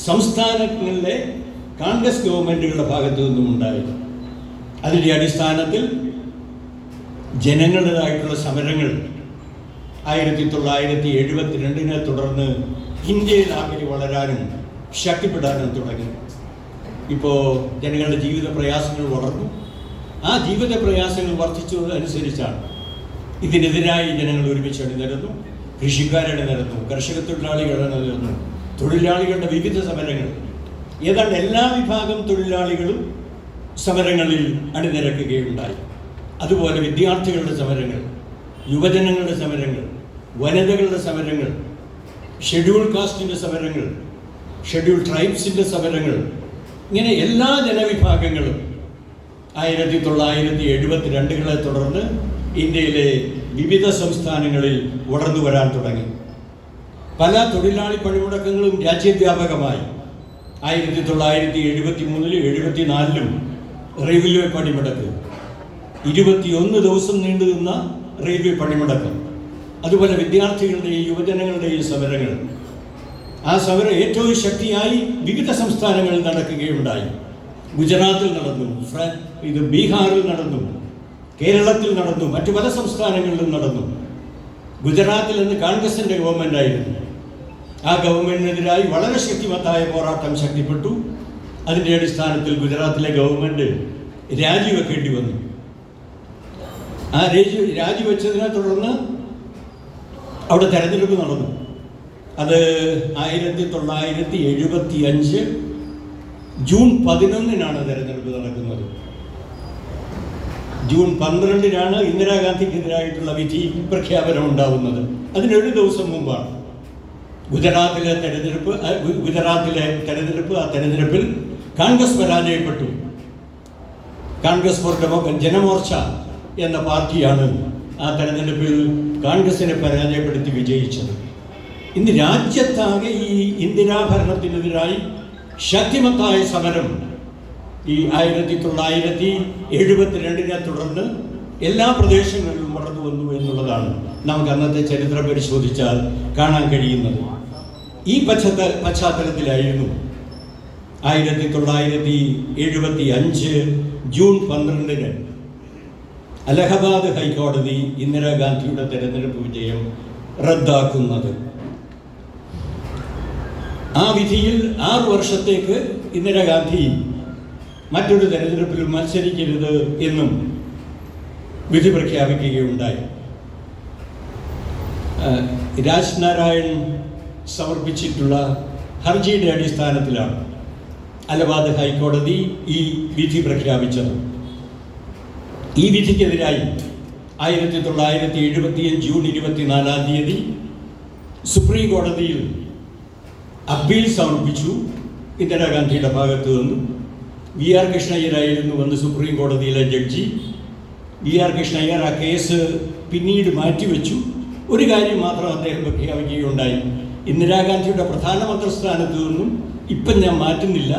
സംസ്ഥാനങ്ങളിലെ കോൺഗ്രസ് ഗവൺമെൻറ്റുകളുടെ ഭാഗത്തു നിന്നും ഉണ്ടായത്. അതിൻ്റെ അടിസ്ഥാനത്തിൽ ജനങ്ങളുടേതായിട്ടുള്ള സമരങ്ങൾ 1972 തുടർന്ന് ഇന്ത്യയിൽ ആകെ വളരാനും ശക്തിപ്പെടാനും തുടങ്ങി. ഇപ്പോൾ ജനങ്ങളുടെ ജീവിത പ്രയാസങ്ങൾ വളർന്നു. ആ ജീവിത പ്രയാസങ്ങൾ വർദ്ധിച്ചതനുസരിച്ചാണ് ഇതിനെതിരായി ജനങ്ങൾ ഒരുമിച്ച് അണിനിരന്നു. കൃഷിക്കാരണിനിരന്നു, കർഷക തൊഴിലാളികൾ അണിനിരന്നു, തൊഴിലാളികളുടെ വിവിധ സമരങ്ങൾ. ഏതാണ്ട് എല്ലാ വിഭാഗം തൊഴിലാളികളും സമരങ്ങളിൽ അണിനിരക്കുകയുണ്ടായി. അതുപോലെ വിദ്യാർത്ഥികളുടെ സമരങ്ങൾ, യുവജനങ്ങളുടെ സമരങ്ങൾ, വനിതകളുടെ സമരങ്ങൾ, ഷെഡ്യൂൾ കാസ്റ്റിൻ്റെ സമരങ്ങൾ, ഷെഡ്യൂൾ ട്രൈബ്സിൻ്റെ സമരങ്ങൾ, ഇങ്ങനെ എല്ലാ ജനവിഭാഗങ്ങളും 1972 തുടർന്ന് ഇന്ത്യയിലെ വിവിധ സംസ്ഥാനങ്ങളിൽ വളർന്നു വരാൻ തുടങ്ങി. പല തൊഴിലാളി പണിമുടക്കങ്ങളും രാജ്യവ്യാപകമായി. 1973 74 റെയിൽവേ പണിമുടക്ക്, 21 ദിവസം നീണ്ടുനിന്ന റെയിൽവേ പണിമുടക്കം. അതുപോലെ വിദ്യാർത്ഥികളുടെയും യുവജനങ്ങളുടെയും സമരങ്ങൾ. ആ സമരം ഏറ്റവും ശക്തിയായി വിവിധ സംസ്ഥാനങ്ങളിൽ നടക്കുകയുണ്ടായി. ഗുജറാത്തിൽ നടന്നു, ബീഹാറിൽ നടന്നു, കേരളത്തിൽ നടന്നു, മറ്റു പല സംസ്ഥാനങ്ങളിലും നടന്നു. ഗുജറാത്തിൽ നിന്ന് കോൺഗ്രസിൻ്റെ ഗവൺമെൻറ്റായിരുന്നു. ആ ഗവൺമെൻറ്റിനെതിരായി വളരെ ശക്തിമത്തായ പോരാട്ടം ശക്തിപ്പെട്ടു. അതിൻ്റെ അടിസ്ഥാനത്തിൽ ഗുജറാത്തിലെ ഗവൺമെൻറ് രാജിവെക്കേണ്ടി വന്നു. ആ രാജിവെച്ചതിനെ തുടർന്ന് അവിടെ തെരഞ്ഞെടുപ്പ് നടന്നു. അത് 1975 ജൂൺ 11 തെരഞ്ഞെടുപ്പ് നടക്കുന്നത്. ജൂൺ 12 ഇന്ദിരാഗാന്ധിക്കെതിരായിട്ടുള്ള വിധി പ്രഖ്യാപനം ഉണ്ടാവുന്നത്. അതിനൊരു ദിവസം മുമ്പാണ് ഗുജറാത്തിലെ തെരഞ്ഞെടുപ്പ്. ആ തെരഞ്ഞെടുപ്പിൽ കോൺഗ്രസ് പരാജയപ്പെട്ടു. കോൺഗ്രസ് ഫോർ ജനമോർച്ച എന്ന പാർട്ടിയാണ് ആ തെരഞ്ഞെടുപ്പിൽ കോൺഗ്രസിനെ പരാജയപ്പെടുത്തി വിജയിച്ചത്. ഇന്ന് രാജ്യത്താകെ ഈ ഇന്ദിരാഭരണത്തിനെതിരായി ശക്തിമത്തായ സമരം ഈ 1972 തുടർന്ന് എല്ലാ പ്രദേശങ്ങളിലും വളർന്നു വന്നു എന്നുള്ളതാണ് നമുക്ക് അന്നത്തെ ചരിത്രം പരിശോധിച്ചാൽ കാണാൻ കഴിയുന്നത്. ഈ പശ്ചാത്തലത്തിലായിരുന്നു 1975 ജൂൺ 12 അലഹബാദ് ഹൈക്കോടതി ഇന്ദിരാഗാന്ധിയുടെ തെരഞ്ഞെടുപ്പ് വിജയം റദ്ദാക്കുന്നത്. ആ വിധിയിൽ 6 വർഷത്തേക്ക് ഇന്ദിരാഗാന്ധി മറ്റൊരു തെരഞ്ഞെടുപ്പിൽ മത്സരിക്കരുത് എന്നും വിധി പ്രഖ്യാപിക്കുകയുണ്ടായി. രാജ്നാരായൺ സമർപ്പിച്ചിട്ടുള്ള ഹർജിയുടെ അടിസ്ഥാനത്തിലാണ് അലഹാബാദ് ഹൈക്കോടതി ഈ വിധി പ്രഖ്യാപിച്ചത്. ഈ വിധിക്കെതിരായി 1975 ജൂൺ 24 സുപ്രീം കോടതിയിൽ അപ്പീൽ സമർപ്പിച്ചു. ഇന്ദിരാഗാന്ധിയുടെ ഭാഗത്തു നിന്നും VR കൃഷ്ണയ്യരായിരുന്നു അന്ന് സുപ്രീം കോടതിയിലെ ജഡ്ജി. VR കൃഷ്ണയ്യർ ആ കേസ് പിന്നീട് മാറ്റിവെച്ചു. ഒരു കാര്യം മാത്രം അദ്ദേഹം പ്രഖ്യാപിക്കുകയുണ്ടായി, ഇന്ദിരാഗാന്ധിയുടെ പ്രധാനമന്ത്രി സ്ഥാനത്ത് നിന്നും ഇപ്പം ഞാൻ മാറ്റുന്നില്ല,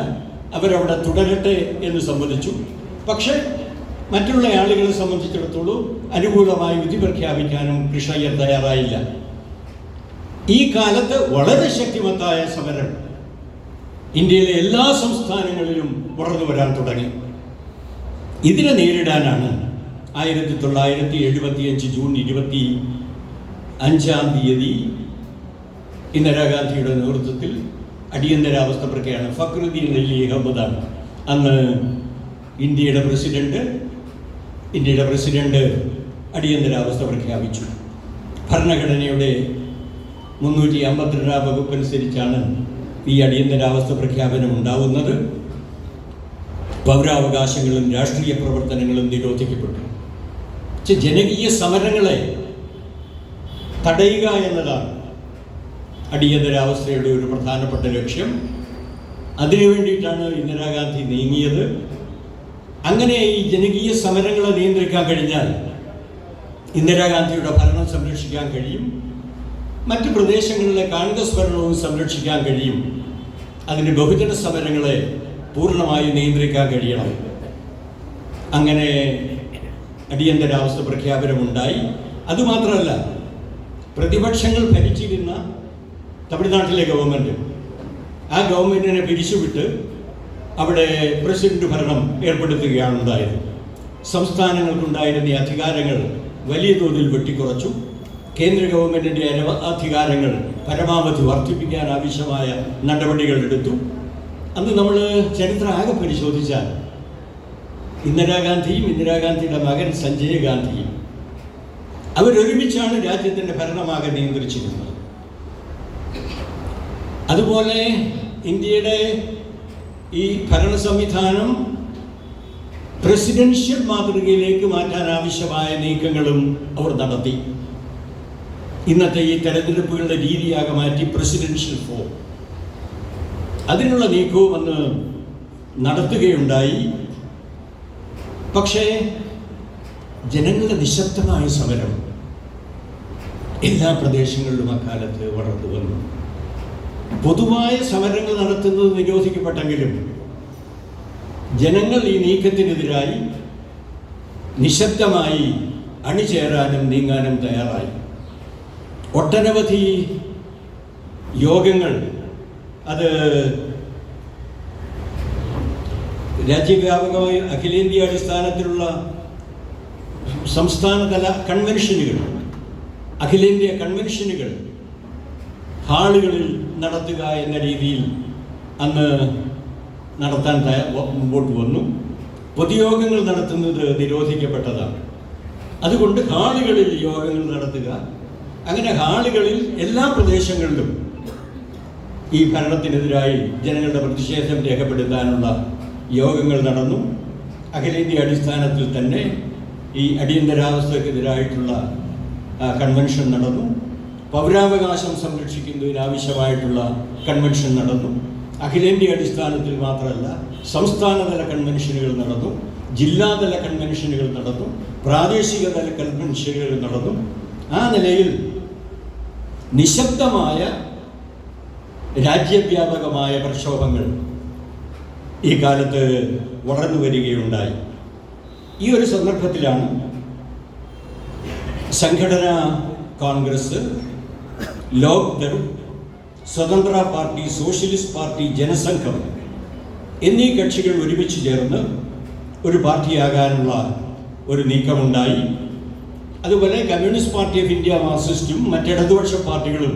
അവരവിടെ തുടരട്ടെ എന്ന് സമ്മതിച്ചു. പക്ഷേ മറ്റുള്ള ആളുകളെ സംബന്ധിച്ചിടത്തോളം അനുകൂലമായി വിധി പ്രഖ്യാപിക്കാനും കൃഷ്ണയ്യർ തയ്യാറായില്ല. ഈ കാലത്ത് വളരെ ശക്തിമത്തായ സമരം ഇന്ത്യയിലെ എല്ലാ സംസ്ഥാനങ്ങളിലും വളർന്നു വരാൻ തുടങ്ങി. ഇതിനെ നേരിടാനാണ് 1975 ജൂൺ 25 ഇന്ദിരാഗാന്ധിയുടെ നേതൃത്വത്തിൽ അടിയന്തരാവസ്ഥ പ്രഖ്യാപനം. ഫക്രുദ്ദീൻ അലി അഹമ്മദാണ് അന്ന് ഇന്ത്യയുടെ പ്രസിഡന്റ് അടിയന്തരാവസ്ഥ പ്രഖ്യാപിച്ചു. ഭരണഘടനയുടെ 352 വകുപ്പ് അനുസരിച്ചാണ് ഈ അടിയന്തരാവസ്ഥ പ്രഖ്യാപനം ഉണ്ടാവുന്നത്. പൗരാവകാശങ്ങളും രാഷ്ട്രീയ പ്രവർത്തനങ്ങളും നിരോധിക്കപ്പെട്ടു. ജനകീയ സമരങ്ങളെ തടയുക എന്നതാണ് അടിയന്തരാവസ്ഥയുടെ ഒരു പ്രധാനപ്പെട്ട ലക്ഷ്യം. അതിനു വേണ്ടിയിട്ടാണ് ഇന്ദിരാഗാന്ധി നീങ്ങിയത്. അങ്ങനെ ഈ ജനകീയ സമരങ്ങളെ നിയന്ത്രിക്കാൻ കഴിഞ്ഞാൽ ഇന്ദിരാഗാന്ധിയുടെ ഭരണം സംരക്ഷിക്കാൻ കഴിയും, മറ്റ് പ്രദേശങ്ങളിലെ കോൺഗ്രസ് ഭരണവും സംരക്ഷിക്കാൻ കഴിയും. അതിന് ബഹുജന സമരങ്ങളെ പൂർണ്ണമായി നിയന്ത്രിക്കാൻ കഴിയണം. അങ്ങനെ അടിയന്തരാവസ്ഥ പ്രഖ്യാപനമുണ്ടായി. അതുമാത്രമല്ല, പ്രതിപക്ഷങ്ങൾ ഭരിച്ചിരുന്ന തമിഴ്നാട്ടിലെ ഗവൺമെൻറ്, ആ ഗവൺമെൻറ്റിനെ പിരിച്ചുവിട്ട് അവിടെ പ്രസിഡന്റ് ഭരണം ഏർപ്പെടുത്തുകയാണ് ഉണ്ടായത്. സംസ്ഥാനങ്ങൾക്കുണ്ടായിരുന്ന അധികാരങ്ങൾ വലിയ തോതിൽ വെട്ടിക്കുറച്ചു. കേന്ദ്ര ഗവൺമെൻറ്റിൻ്റെ അധികാരങ്ങൾ പരമാവധി വർദ്ധിപ്പിക്കാൻ ആവശ്യമായ നടപടികൾ എടുത്തു. അന്ന് നമ്മൾ ചരിത്രം ആകെ പരിശോധിച്ചാൽ ഇന്ദിരാഗാന്ധിയുടെ മകൻ സഞ്ജയ് ഗാന്ധിയും അവരൊരുമിച്ചാണ് രാജ്യത്തിൻ്റെ ഭരണമാകെ നിയന്ത്രിച്ചിരുന്നത്. അതുപോലെ ഇന്ത്യയുടെ ഈ ഭരണ സംവിധാനം പ്രസിഡൻഷ്യൽ മാതൃകയിലേക്ക് മാറ്റാൻ ആവശ്യമായ നീക്കങ്ങളും അവർ നടത്തി. ഇന്നത്തെ ഈ തെരഞ്ഞെടുപ്പുകളുടെ രീതിയാകെ മാറ്റി പ്രസിഡൻഷ്യൽ ഫോം, അതിനുള്ള നീക്കവും അന്ന് നടത്തുകയുണ്ടായി. പക്ഷേ ജനങ്ങളുടെ നിശബ്ദമായ സമരം എല്ലാ പ്രദേശങ്ങളിലും അക്കാലത്ത് വളർന്നു വന്നു. പൊതുവായ സമരങ്ങൾ നടത്തുന്നത് നിരോധിക്കപ്പെട്ടെങ്കിലും ജനങ്ങൾ ഈ നീക്കത്തിനെതിരായി നിശബ്ദമായി അണിചേരാനും നീങ്ങാനും തയ്യാറായി. ഒട്ടനവധി യോഗങ്ങൾ, അത് രാജ്യവ്യാപകമായി അഖിലേന്ത്യാ അടിസ്ഥാനത്തിലുള്ള സംസ്ഥാനതല കൺവെൻഷനുകൾ, അഖിലേന്ത്യാ കൺവെൻഷനുകൾ ഹാളുകളിൽ നടത്തുക എന്ന രീതിയിൽ അന്ന് നടത്താൻ മുമ്പോട്ട് വന്നു. പൊതുയോഗങ്ങൾ നടത്തുന്നത് നിരോധിക്കപ്പെട്ടതാണ്. അതുകൊണ്ട് ഹാളുകളിൽ യോഗങ്ങൾ നടത്തുക, അങ്ങനെ ഹാളുകളിൽ എല്ലാ പ്രദേശങ്ങളിലും ഈ ഭരണത്തിനെതിരായി ജനങ്ങളുടെ പ്രതിഷേധം രേഖപ്പെടുത്താനുള്ള യോഗങ്ങൾ നടന്നു. അഖിലേന്ത്യാ അടിസ്ഥാനത്തിൽ തന്നെ ഈ അടിയന്തരാവസ്ഥക്കെതിരായിട്ടുള്ള കൺവെൻഷൻ നടന്നു. പൗരാവകാശം സംരക്ഷിക്കുന്നതിനാവശ്യമായിട്ടുള്ള കൺവെൻഷൻ നടന്നു. അഖിലേന്ത്യാ അടിസ്ഥാനത്തിൽ മാത്രമല്ല, സംസ്ഥാനതല കൺവെൻഷനുകൾ നടന്നു, ജില്ലാതല കൺവെൻഷനുകൾ നടന്നു, പ്രാദേശിക തല കൺവെൻഷനുകൾ നടന്നു. ആ നിലയിൽ നിശബ്ദമായ രാജ്യവ്യാപകമായ പ്രക്ഷോഭങ്ങൾ ഈ കാലത്ത് വളർന്നു വരികയുണ്ടായി. ഈ ഒരു സന്ദർഭത്തിലാണ് സംഘടനാ കോൺഗ്രസ്, ലോക്ദൾ, സ്വതന്ത്ര പാർട്ടി, സോഷ്യലിസ്റ്റ് പാർട്ടി, ജനസംഘം എന്നീ കക്ഷികൾ ഒരുമിച്ച് ചേർന്ന് ഒരു പാർട്ടിയാകാനുള്ള ഒരു നീക്കമുണ്ടായി. അതുപോലെ കമ്മ്യൂണിസ്റ്റ് പാർട്ടി ഓഫ് ഇന്ത്യ, മാർക്സിസ്റ്റും മറ്റിടതുപക്ഷ പാർട്ടികളും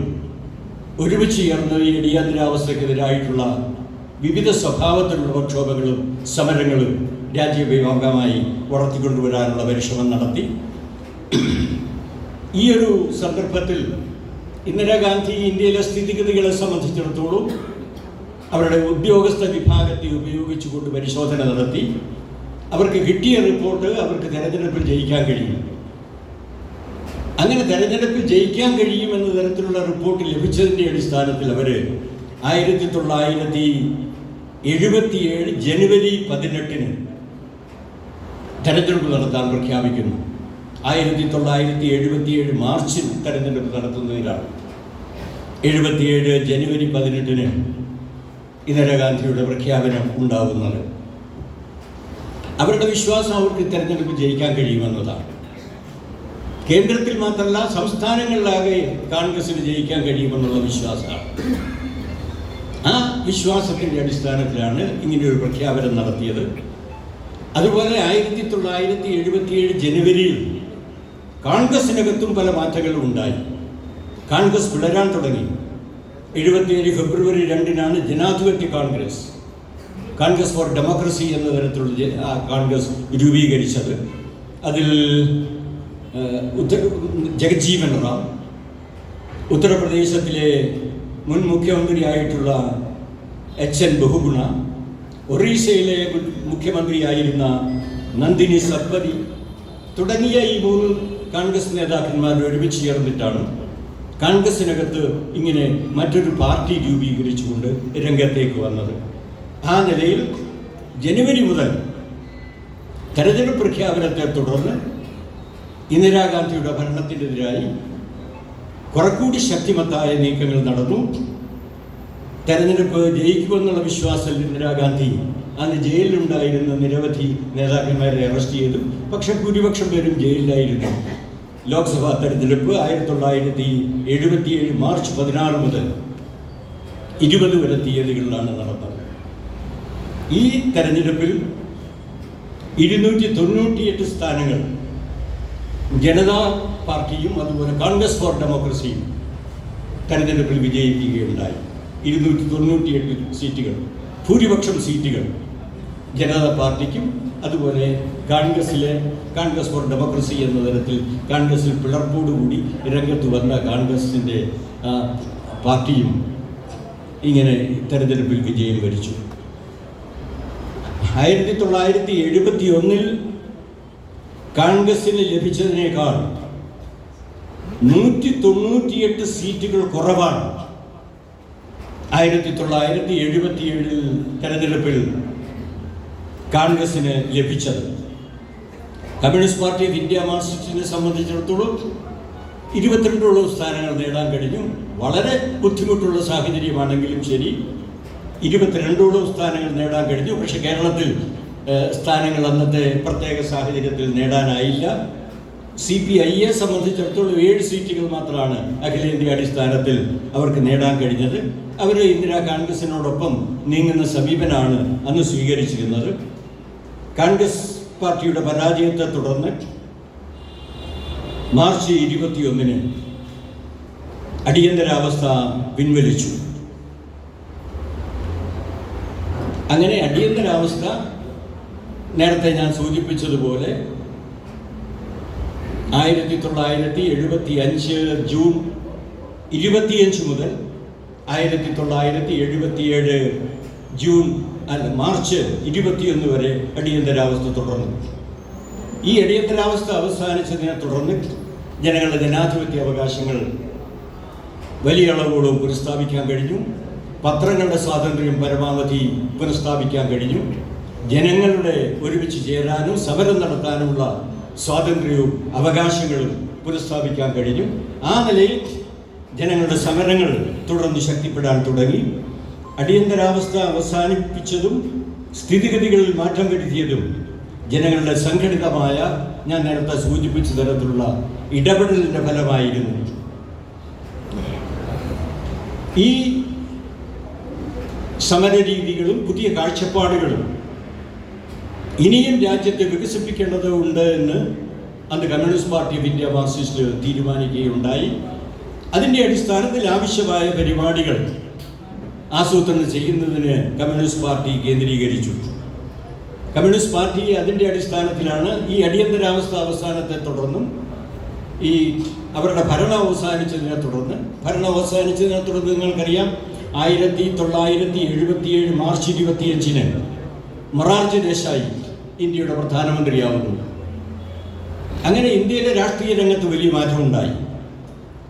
ഒരുമിച്ച് ചേർന്ന് ഈ അടിയന്തരാവസ്ഥക്കെതിരായിട്ടുള്ള വിവിധ സ്വഭാവത്തിലുള്ള പ്രക്ഷോഭങ്ങളും സമരങ്ങളും രാജ്യവ്യാപകമായി വളർത്തിക്കൊണ്ടുവരാനുള്ള പരിശ്രമം നടത്തി. ഈ ഒരു സന്ദർഭത്തിൽ ഇന്ദിരാഗാന്ധി ഇന്ത്യയിലെ സ്ഥിതിഗതികളെ സംബന്ധിച്ചിടത്തോളം അവരുടെ ഉദ്യോഗസ്ഥ വിഭാഗത്തെ ഉപയോഗിച്ചുകൊണ്ട് പരിശോധന നടത്തി. അവർക്ക് കിട്ടിയ റിപ്പോർട്ട് അവർക്ക് തെരഞ്ഞെടുപ്പിൽ ജയിക്കാൻ കഴിയും, അങ്ങനെ തെരഞ്ഞെടുപ്പിൽ ജയിക്കാൻ കഴിയുമെന്ന തരത്തിലുള്ള റിപ്പോർട്ട് ലഭിച്ചതിൻ്റെ അടിസ്ഥാനത്തിൽ അവർ 1977 ജനുവരി 18 തെരഞ്ഞെടുപ്പ് നടത്താൻ പ്രഖ്യാപിക്കുന്നു. 1977 മാർച്ചിൽ തെരഞ്ഞെടുപ്പ് നടത്തുന്നതിലാണ്. 1977 ജനുവരി 18 ഇന്ദിരാഗാന്ധിയുടെ പ്രഖ്യാപനം ഉണ്ടാകുന്നത്. അവരുടെ വിശ്വാസം അവർക്ക് തെരഞ്ഞെടുപ്പ് ജയിക്കാൻ കഴിയുമെന്നതാണ്. കേന്ദ്രത്തിൽ മാത്രമല്ല സംസ്ഥാനങ്ങളിലാകെ കോൺഗ്രസിന് ജയിക്കാൻ കഴിയുമെന്നുള്ള വിശ്വാസമാണ്. ആ വിശ്വാസത്തിൻ്റെ അടിസ്ഥാനത്തിലാണ് ഇങ്ങനെയൊരു പ്രഖ്യാപനം നടത്തിയത്. അതുപോലെ 1977 ജനുവരിയിൽ കോൺഗ്രസിനകത്തും പല മാറ്റങ്ങളും ഉണ്ടായി. കോൺഗ്രസ് പിളരാൻ തുടങ്ങി. 77 ഫെബ്രുവരി 2 ജനാധിപത്യ കോൺഗ്രസ് ഫോർ ഡെമോക്രസി എന്ന തരത്തിലുള്ള കോൺഗ്രസ് രൂപീകരിച്ചത്. അതിൽ ജഗജ്ജീവൻ റാം, ഉത്തർപ്രദേശത്തിലെ മുൻ മുഖ്യമന്ത്രിയായിട്ടുള്ള HN ബഹുഗുണ, ഒറീസയിലെ മുഖ്യമന്ത്രിയായിരുന്ന നന്ദിനി സത്പതി തുടങ്ങിയ ഈ 3 കോൺഗ്രസ് നേതാക്കന്മാർ ഒരുമിച്ച് ചേർന്നിട്ടാണ് കോൺഗ്രസിനകത്ത് ഇങ്ങനെ മറ്റൊരു പാർട്ടി രൂപീകരിച്ചുകൊണ്ട് രംഗത്തേക്ക് വന്നത്. ആ നിലയിൽ ജനുവരി മുതൽ തെരഞ്ഞെടുപ്പ് പ്രഖ്യാപനത്തെ തുടർന്ന് ഇന്ദിരാഗാന്ധിയുടെ ഭരണത്തിനെതിരായി കുറെക്കൂടി ശക്തിമത്തായ നീക്കങ്ങൾ നടന്നു. തെരഞ്ഞെടുപ്പ് ജയിക്കുമെന്നുള്ള വിശ്വാസത്തിൽ ഇന്ദിരാഗാന്ധി അന്ന് ജയിലിലുണ്ടായിരുന്ന നിരവധി നേതാക്കന്മാരെ അറസ്റ്റ് ചെയ്തു. പക്ഷെ ഭൂരിപക്ഷം പേരും ജയിലിലായിരുന്നു. ലോക്സഭാ തെരഞ്ഞെടുപ്പ് 1977 മാർച്ച് 16 മുതൽ 20 വരെ തീയതികളിലാണ് നടന്നത്. ഈ തെരഞ്ഞെടുപ്പിൽ 298 സ്ഥാനങ്ങൾ ജനതാ പാർട്ടിയും അതുപോലെ കോൺഗ്രസ് ഫോർ ഡെമോക്രസിയും തെരഞ്ഞെടുപ്പിൽ വിജയിക്കുകയുണ്ടായി. 298 സീറ്റുകൾ, ഭൂരിപക്ഷം സീറ്റുകൾ ജനതാ പാർട്ടിക്കും അതുപോലെ കോൺഗ്രസ് ഫോർ ഡെമോക്രസി എന്ന തരത്തിൽ കോൺഗ്രസിൽ പിളർപ്പോടുകൂടി രംഗത്ത് വന്ന കോൺഗ്രസിൻ്റെ പാർട്ടിയും ഇങ്ങനെ തെരഞ്ഞെടുപ്പിൽ വിജയം വരിച്ചു. 1971 കോൺഗ്രസിന് ലഭിച്ചതിനേക്കാൾ 198 സീറ്റുകൾ കുറവാണ് 1977 തെരഞ്ഞെടുപ്പിൽ കോൺഗ്രസിന് ലഭിച്ചത്. കമ്മ്യൂണിസ്റ്റ് പാർട്ടി ഓഫ് ഇന്ത്യ മാർക്സിസ്റ്റിനെ സംബന്ധിച്ചിടത്തോളം 22 സ്ഥാനങ്ങൾ നേടാൻ കഴിഞ്ഞു. വളരെ ബുദ്ധിമുട്ടുള്ള സാഹചര്യമാണെങ്കിലും ശരി 22 സ്ഥാനങ്ങൾ നേടാൻ കഴിഞ്ഞു. പക്ഷെ കേരളത്തിൽ സ്ഥാനങ്ങൾ അന്നത്തെ പ്രത്യേക സാഹചര്യത്തിൽ നേടാനായില്ല. CPIയെ സംബന്ധിച്ചിടത്തോളം 7 സീറ്റുകൾ മാത്രമാണ് അഖിലേന്ത്യാ അടിസ്ഥാനത്തിൽ അവർക്ക് നേടാൻ കഴിഞ്ഞത്. അവർ ഇന്ദിരാ കോൺഗ്രസിനോടൊപ്പം നീങ്ങുന്ന സമീപനാണ് അന്ന് സ്വീകരിച്ചിരുന്നത്. കോൺഗ്രസ് പാർട്ടിയുടെ പരാജയത്തെ തുടർന്ന് മാർച്ച് 21 അടിയന്തരാവസ്ഥ പിൻവലിച്ചു. അങ്ങനെ അടിയന്തരാവസ്ഥ നേരത്തെ ഞാൻ സൂചിപ്പിച്ചതുപോലെ 1975 ജൂൺ 25 മുതൽ 1977 മാർച്ച് 21 വരെ അടിയന്തരാവസ്ഥ തുടർന്നു. ഈ അടിയന്തരാവസ്ഥ അവസാനിച്ചതിനെ തുടർന്ന് ജനങ്ങളുടെ ജനാധിപത്യ അവകാശങ്ങൾ വലിയ അളവോളം പുനഃസ്ഥാപിക്കാൻ കഴിഞ്ഞു. പത്രങ്ങളുടെ സ്വാതന്ത്ര്യം പരമാവധി പുനഃസ്ഥാപിക്കാൻ കഴിഞ്ഞു. ജനങ്ങളുടെ ഒരുമിച്ച് ചേരാനും സമരം നടത്താനുമുള്ള സ്വാതന്ത്ര്യവും അവകാശങ്ങളും പുനഃസ്ഥാപിക്കാൻ കഴിഞ്ഞു. ആ നിലയിൽ ജനങ്ങളുടെ സമരങ്ങൾ തുടർന്ന് ശക്തിപ്പെടാൻ തുടങ്ങി. അടിയന്തരാവസ്ഥ അവസാനിപ്പിച്ചതും സ്ഥിതിഗതികളിൽ മാറ്റം വരുത്തിയതും ജനങ്ങളുടെ സംഘടിതമായ, ഞാൻ നേരത്തെ സൂചിപ്പിച്ച തരത്തിലുള്ള ഇടപെടലിൻ്റെ ഫലമായിരുന്നു. ഈ സമരരീതികളും പുതിയ കാഴ്ചപ്പാടുകളും ഇനിയും രാജ്യത്തെ വികസിപ്പിക്കേണ്ടതുണ്ട് എന്ന് അന്ന് communist party of India Marxist തീരുമാനിക്കുകയുണ്ടായി. അതിൻ്റെ അടിസ്ഥാനത്തിൽ ആവശ്യമായ പരിപാടികൾ ആസൂത്രണം ചെയ്യുന്നതിന് കമ്മ്യൂണിസ്റ്റ് പാർട്ടി കേന്ദ്രീകരിച്ചു. കമ്മ്യൂണിസ്റ്റ് പാർട്ടി അതിൻ്റെ അടിസ്ഥാനത്തിലാണ് ഈ അടിയന്തരാവസ്ഥ അവസാനത്തെ തുടർന്നും അവരുടെ ഭരണം അവസാനിച്ചതിനെ തുടർന്ന് നിങ്ങൾക്കറിയാം 1977 മാർച്ച് 25 മൊറാർജി ദേശായി ഇന്ത്യയുടെ പ്രധാനമന്ത്രിയാവുന്നു. അങ്ങനെ ഇന്ത്യയിലെ രാഷ്ട്രീയ രംഗത്ത് വലിയ മാറ്റമുണ്ടായി.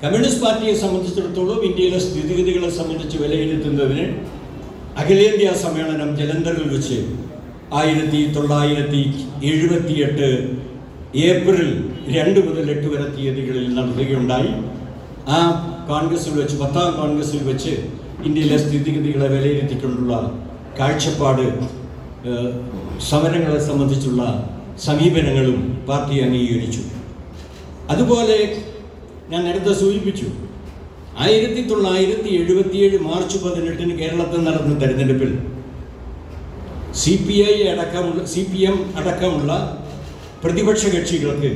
കമ്മ്യൂണിസ്റ്റ് പാർട്ടിയെ സംബന്ധിച്ചിടത്തോളം ഇന്ത്യയിലെ സ്ഥിതിഗതികളെ സംബന്ധിച്ച് വിലയിരുത്തുന്നതിന് അഖിലേന്ത്യാ സമ്മേളനം ജലന്ധറിൽ വെച്ച് 1978 ഏപ്രിൽ 2 മുതൽ 8 വരെ തീയതികളിൽ നടത്തുകയുണ്ടായി. ആ കോൺഗ്രസിൽ വെച്ച് 10ാം കോൺഗ്രസിൽ വെച്ച് ഇന്ത്യയിലെ സ്ഥിതിഗതികളെ വിലയിരുത്തിക്കൊണ്ടുള്ള കാഴ്ചപ്പാട്, സമരങ്ങളെ സംബന്ധിച്ചുള്ള സമീപനങ്ങളും പാർട്ടി അംഗീകരിച്ചു. അതുപോലെ ഞാൻ നേരത്തെ സൂചിപ്പിച്ചു, 1977 മാർച്ച് 18 കേരളത്തിൽ നടന്ന തെരഞ്ഞെടുപ്പിൽ CPM അടക്കമുള്ള പ്രതിപക്ഷ കക്ഷികൾക്ക്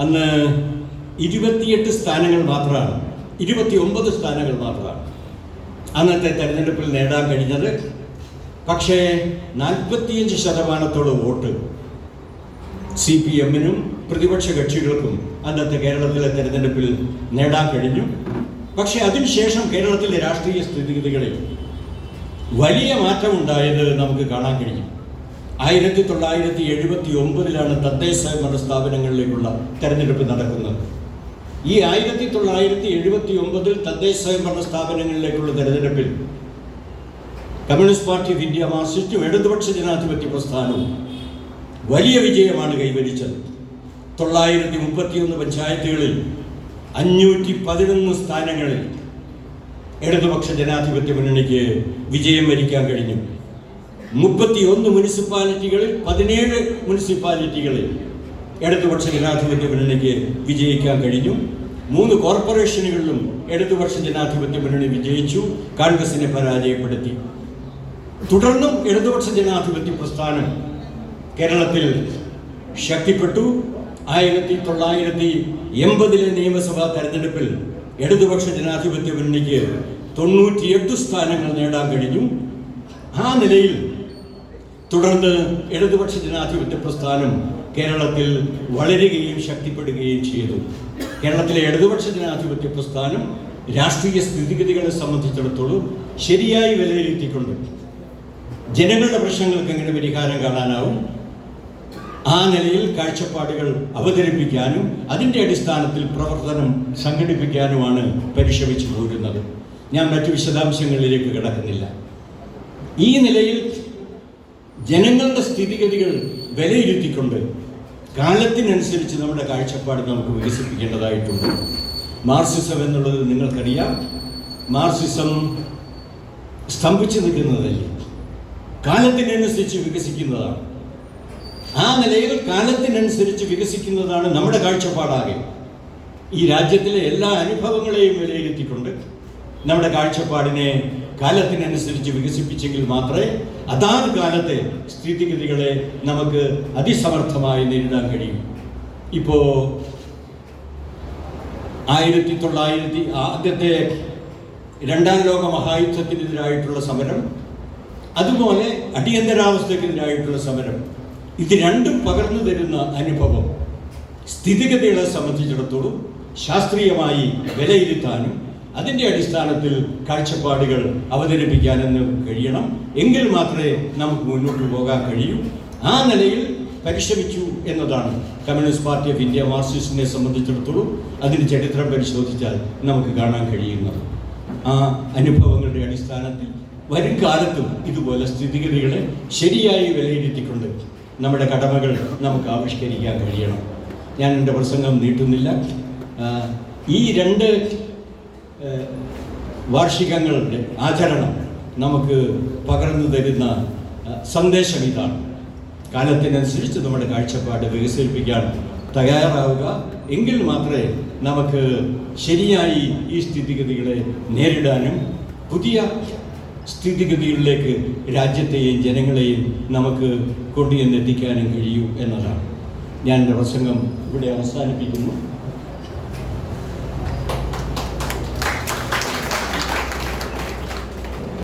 അന്ന് 28 സ്ഥാനങ്ങൾ മാത്രമാണ്, 29 സ്ഥാനങ്ങൾ മാത്രമാണ് അന്നത്തെ തെരഞ്ഞെടുപ്പിൽ നേടാൻ കഴിഞ്ഞത്. പക്ഷേ 45% വോട്ട് CPM-നും പ്രതിപക്ഷ കക്ഷികൾക്കും അന്നത്തെ കേരളത്തിലെ തെരഞ്ഞെടുപ്പിൽ നേടാൻ കഴിഞ്ഞു. പക്ഷേ അതിനുശേഷം കേരളത്തിലെ രാഷ്ട്രീയ സ്ഥിതിഗതികളിൽ വലിയ മാറ്റമുണ്ടായത് നമുക്ക് കാണാൻ കഴിയും. 1979 തദ്ദേശ സ്വയംഭരണ സ്ഥാപനങ്ങളിലേക്കുള്ള തെരഞ്ഞെടുപ്പ് നടക്കുന്നത്. ഈ 1979 തദ്ദേശ സ്വയംഭരണ സ്ഥാപനങ്ങളിലേക്കുള്ള തെരഞ്ഞെടുപ്പിൽ കമ്മ്യൂണിസ്റ്റ് പാർട്ടി ഓഫ് ഇന്ത്യ, മാർക്സിസ്റ്റും ഇടതുപക്ഷ ജനാധിപത്യ പ്രസ്ഥാനവും വലിയ വിജയമാണ് കൈവരിച്ചത്. 931 പഞ്ചായത്തുകളിൽ 511 സ്ഥാനങ്ങളിൽ ഇടതുപക്ഷ ജനാധിപത്യ മുന്നണിക്ക് വിജയം വരിക്കാൻ കഴിഞ്ഞു. 31 മുനിസിപ്പാലിറ്റികളിൽ 17 മുനിസിപ്പാലിറ്റികളിൽ ഇടതുപക്ഷ ജനാധിപത്യ മുന്നണിക്ക് വിജയിക്കാൻ കഴിഞ്ഞു. 3 കോർപ്പറേഷനുകളിലും ഇടതുപക്ഷ ജനാധിപത്യ മുന്നണി വിജയിച്ചു, കോൺഗ്രസിനെ പരാജയപ്പെടുത്തി. തുടർന്നും ഇടതുപക്ഷ ജനാധിപത്യ പ്രസ്ഥാനം കേരളത്തിൽ ശക്തിപ്പെട്ടു. 1980 നിയമസഭാ തെരഞ്ഞെടുപ്പിൽ ഇടതുപക്ഷ ജനാധിപത്യ മുന്നണിക്ക് 98 സ്ഥാനങ്ങൾ നേടാൻ കഴിഞ്ഞു. ആ നിലയിൽ തുടർന്ന് ഇടതുപക്ഷ ജനാധിപത്യ പ്രസ്ഥാനം കേരളത്തിൽ വളരുകയും ശക്തിപ്പെടുകയും ചെയ്തു. കേരളത്തിലെ ഇടതുപക്ഷ ജനാധിപത്യ പ്രസ്ഥാനം രാഷ്ട്രീയ സ്ഥിതിഗതികളെ സംബന്ധിച്ചിടത്തോളം ശരിയായി വിലയിരുത്തിക്കൊണ്ട് ജനങ്ങളുടെ പ്രശ്നങ്ങൾക്ക് എങ്ങനെ പരിഹാരം കാണാനാവും, ആ നിലയിൽ കാഴ്ചപ്പാടുകൾ അവതരിപ്പിക്കാനും അതിൻ്റെ അടിസ്ഥാനത്തിൽ പ്രവർത്തനം സംഘടിപ്പിക്കാനുമാണ് പരിശ്രമിച്ചു പോരുന്നത്. ഞാൻ മറ്റു വിശദാംശങ്ങളിലേക്ക് കിടക്കുന്നില്ല. ഈ നിലയിൽ ജനങ്ങളുടെ സ്ഥിതിഗതികൾ വിലയിരുത്തിക്കൊണ്ട് കാലത്തിനനുസരിച്ച് നമ്മുടെ കാഴ്ചപ്പാട് നമുക്ക് വികസിപ്പിക്കേണ്ടതായിട്ടുണ്ട്. മാർക്സിസം എന്നുള്ളത് നിങ്ങൾക്കറിയാം, മാർക്സിസം സ്തംഭിച്ചു നിൽക്കുന്നതല്ലേ, കാലത്തിനനുസരിച്ച് വികസിക്കുന്നതാണ്. ആ നിലയിൽ കാലത്തിനനുസരിച്ച് വികസിക്കുന്നതാണ് നമ്മുടെ കാഴ്ചപ്പാടാകെ. ഈ രാജ്യത്തിലെ എല്ലാ അനുഭവങ്ങളെയും വിലയിരുത്തിക്കൊണ്ട് നമ്മുടെ കാഴ്ചപ്പാടിനെ കാലത്തിനനുസരിച്ച് വികസിപ്പിച്ചെങ്കിൽ മാത്രമേ അതാത് കാലത്തെ സ്ഥിതിഗതികളെ നമുക്ക് അതിസമർത്ഥമായി നേരിടാൻ കഴിയും. ഇപ്പോൾ 1900 ആദ്യത്തെ 2ാം ലോക മഹായുദ്ധത്തിനെതിരായിട്ടുള്ള സമരം, അതുപോലെ അടിയന്തരാവസ്ഥക്കെതിരായിട്ടുള്ള സമരം, ഇത് രണ്ടും പകർന്നു തരുന്ന അനുഭവം സ്ഥിതിഗതികളെ സംബന്ധിച്ചിടത്തോളം ശാസ്ത്രീയമായി വിലയിരുത്താനും അതിൻ്റെ അടിസ്ഥാനത്തിൽ കാഴ്ചപ്പാടുകൾ അവതരിപ്പിക്കാനും കഴിയണം. എങ്കിൽ മാത്രമേ നമുക്ക് മുന്നോട്ട് പോകാൻ കഴിയൂ. ആ നിലയിൽ പരിശ്രമിച്ചു എന്നതാണ് കമ്മ്യൂണിസ്റ്റ് പാർട്ടി ഓഫ് ഇന്ത്യ മാർക്സിസ്റ്റിനെ സംബന്ധിച്ചിടത്തോളം അതിന് ചരിത്രം പരിശോധിച്ചാൽ നമുക്ക് കാണാൻ കഴിയുന്നത്. ആ അനുഭവങ്ങളുടെ അടിസ്ഥാനത്തിൽ വരും കാലത്തും ഇതുപോലെ സ്ഥിതിഗതികളെ ശരിയായി വിലയിരുത്തിക്കൊണ്ട് നമ്മുടെ കടമകൾ നമുക്ക് ആവിഷ്കരിക്കാൻ കഴിയണം. ഞാൻ എൻ്റെ പ്രസംഗം നീട്ടുന്നില്ല. ഈ 2 വാർഷികങ്ങളുടെ ആചരണം നമുക്ക് പകർന്നു തരുന്ന സന്ദേശം ഇതാണ്: കാലത്തിനനുസരിച്ച് നമ്മുടെ കാഴ്ചപ്പാട് വികസിപ്പിക്കാൻ തയ്യാറാവുക. എങ്കിൽ മാത്രമേ നമുക്ക് ശരിയായി ഈ സ്ഥിതിഗതികളെ നേരിടാനും പുതിയ സ്ഥിതിഗതികളിലേക്ക് രാജ്യത്തെയും ജനങ്ങളെയും നമുക്ക് കൊണ്ടുചെന്നെത്തിക്കാനും കഴിയൂ എന്നതാണ്. ഞാൻ എൻ്റെ പ്രസംഗം ഇവിടെ അവസാനിപ്പിക്കുന്നു.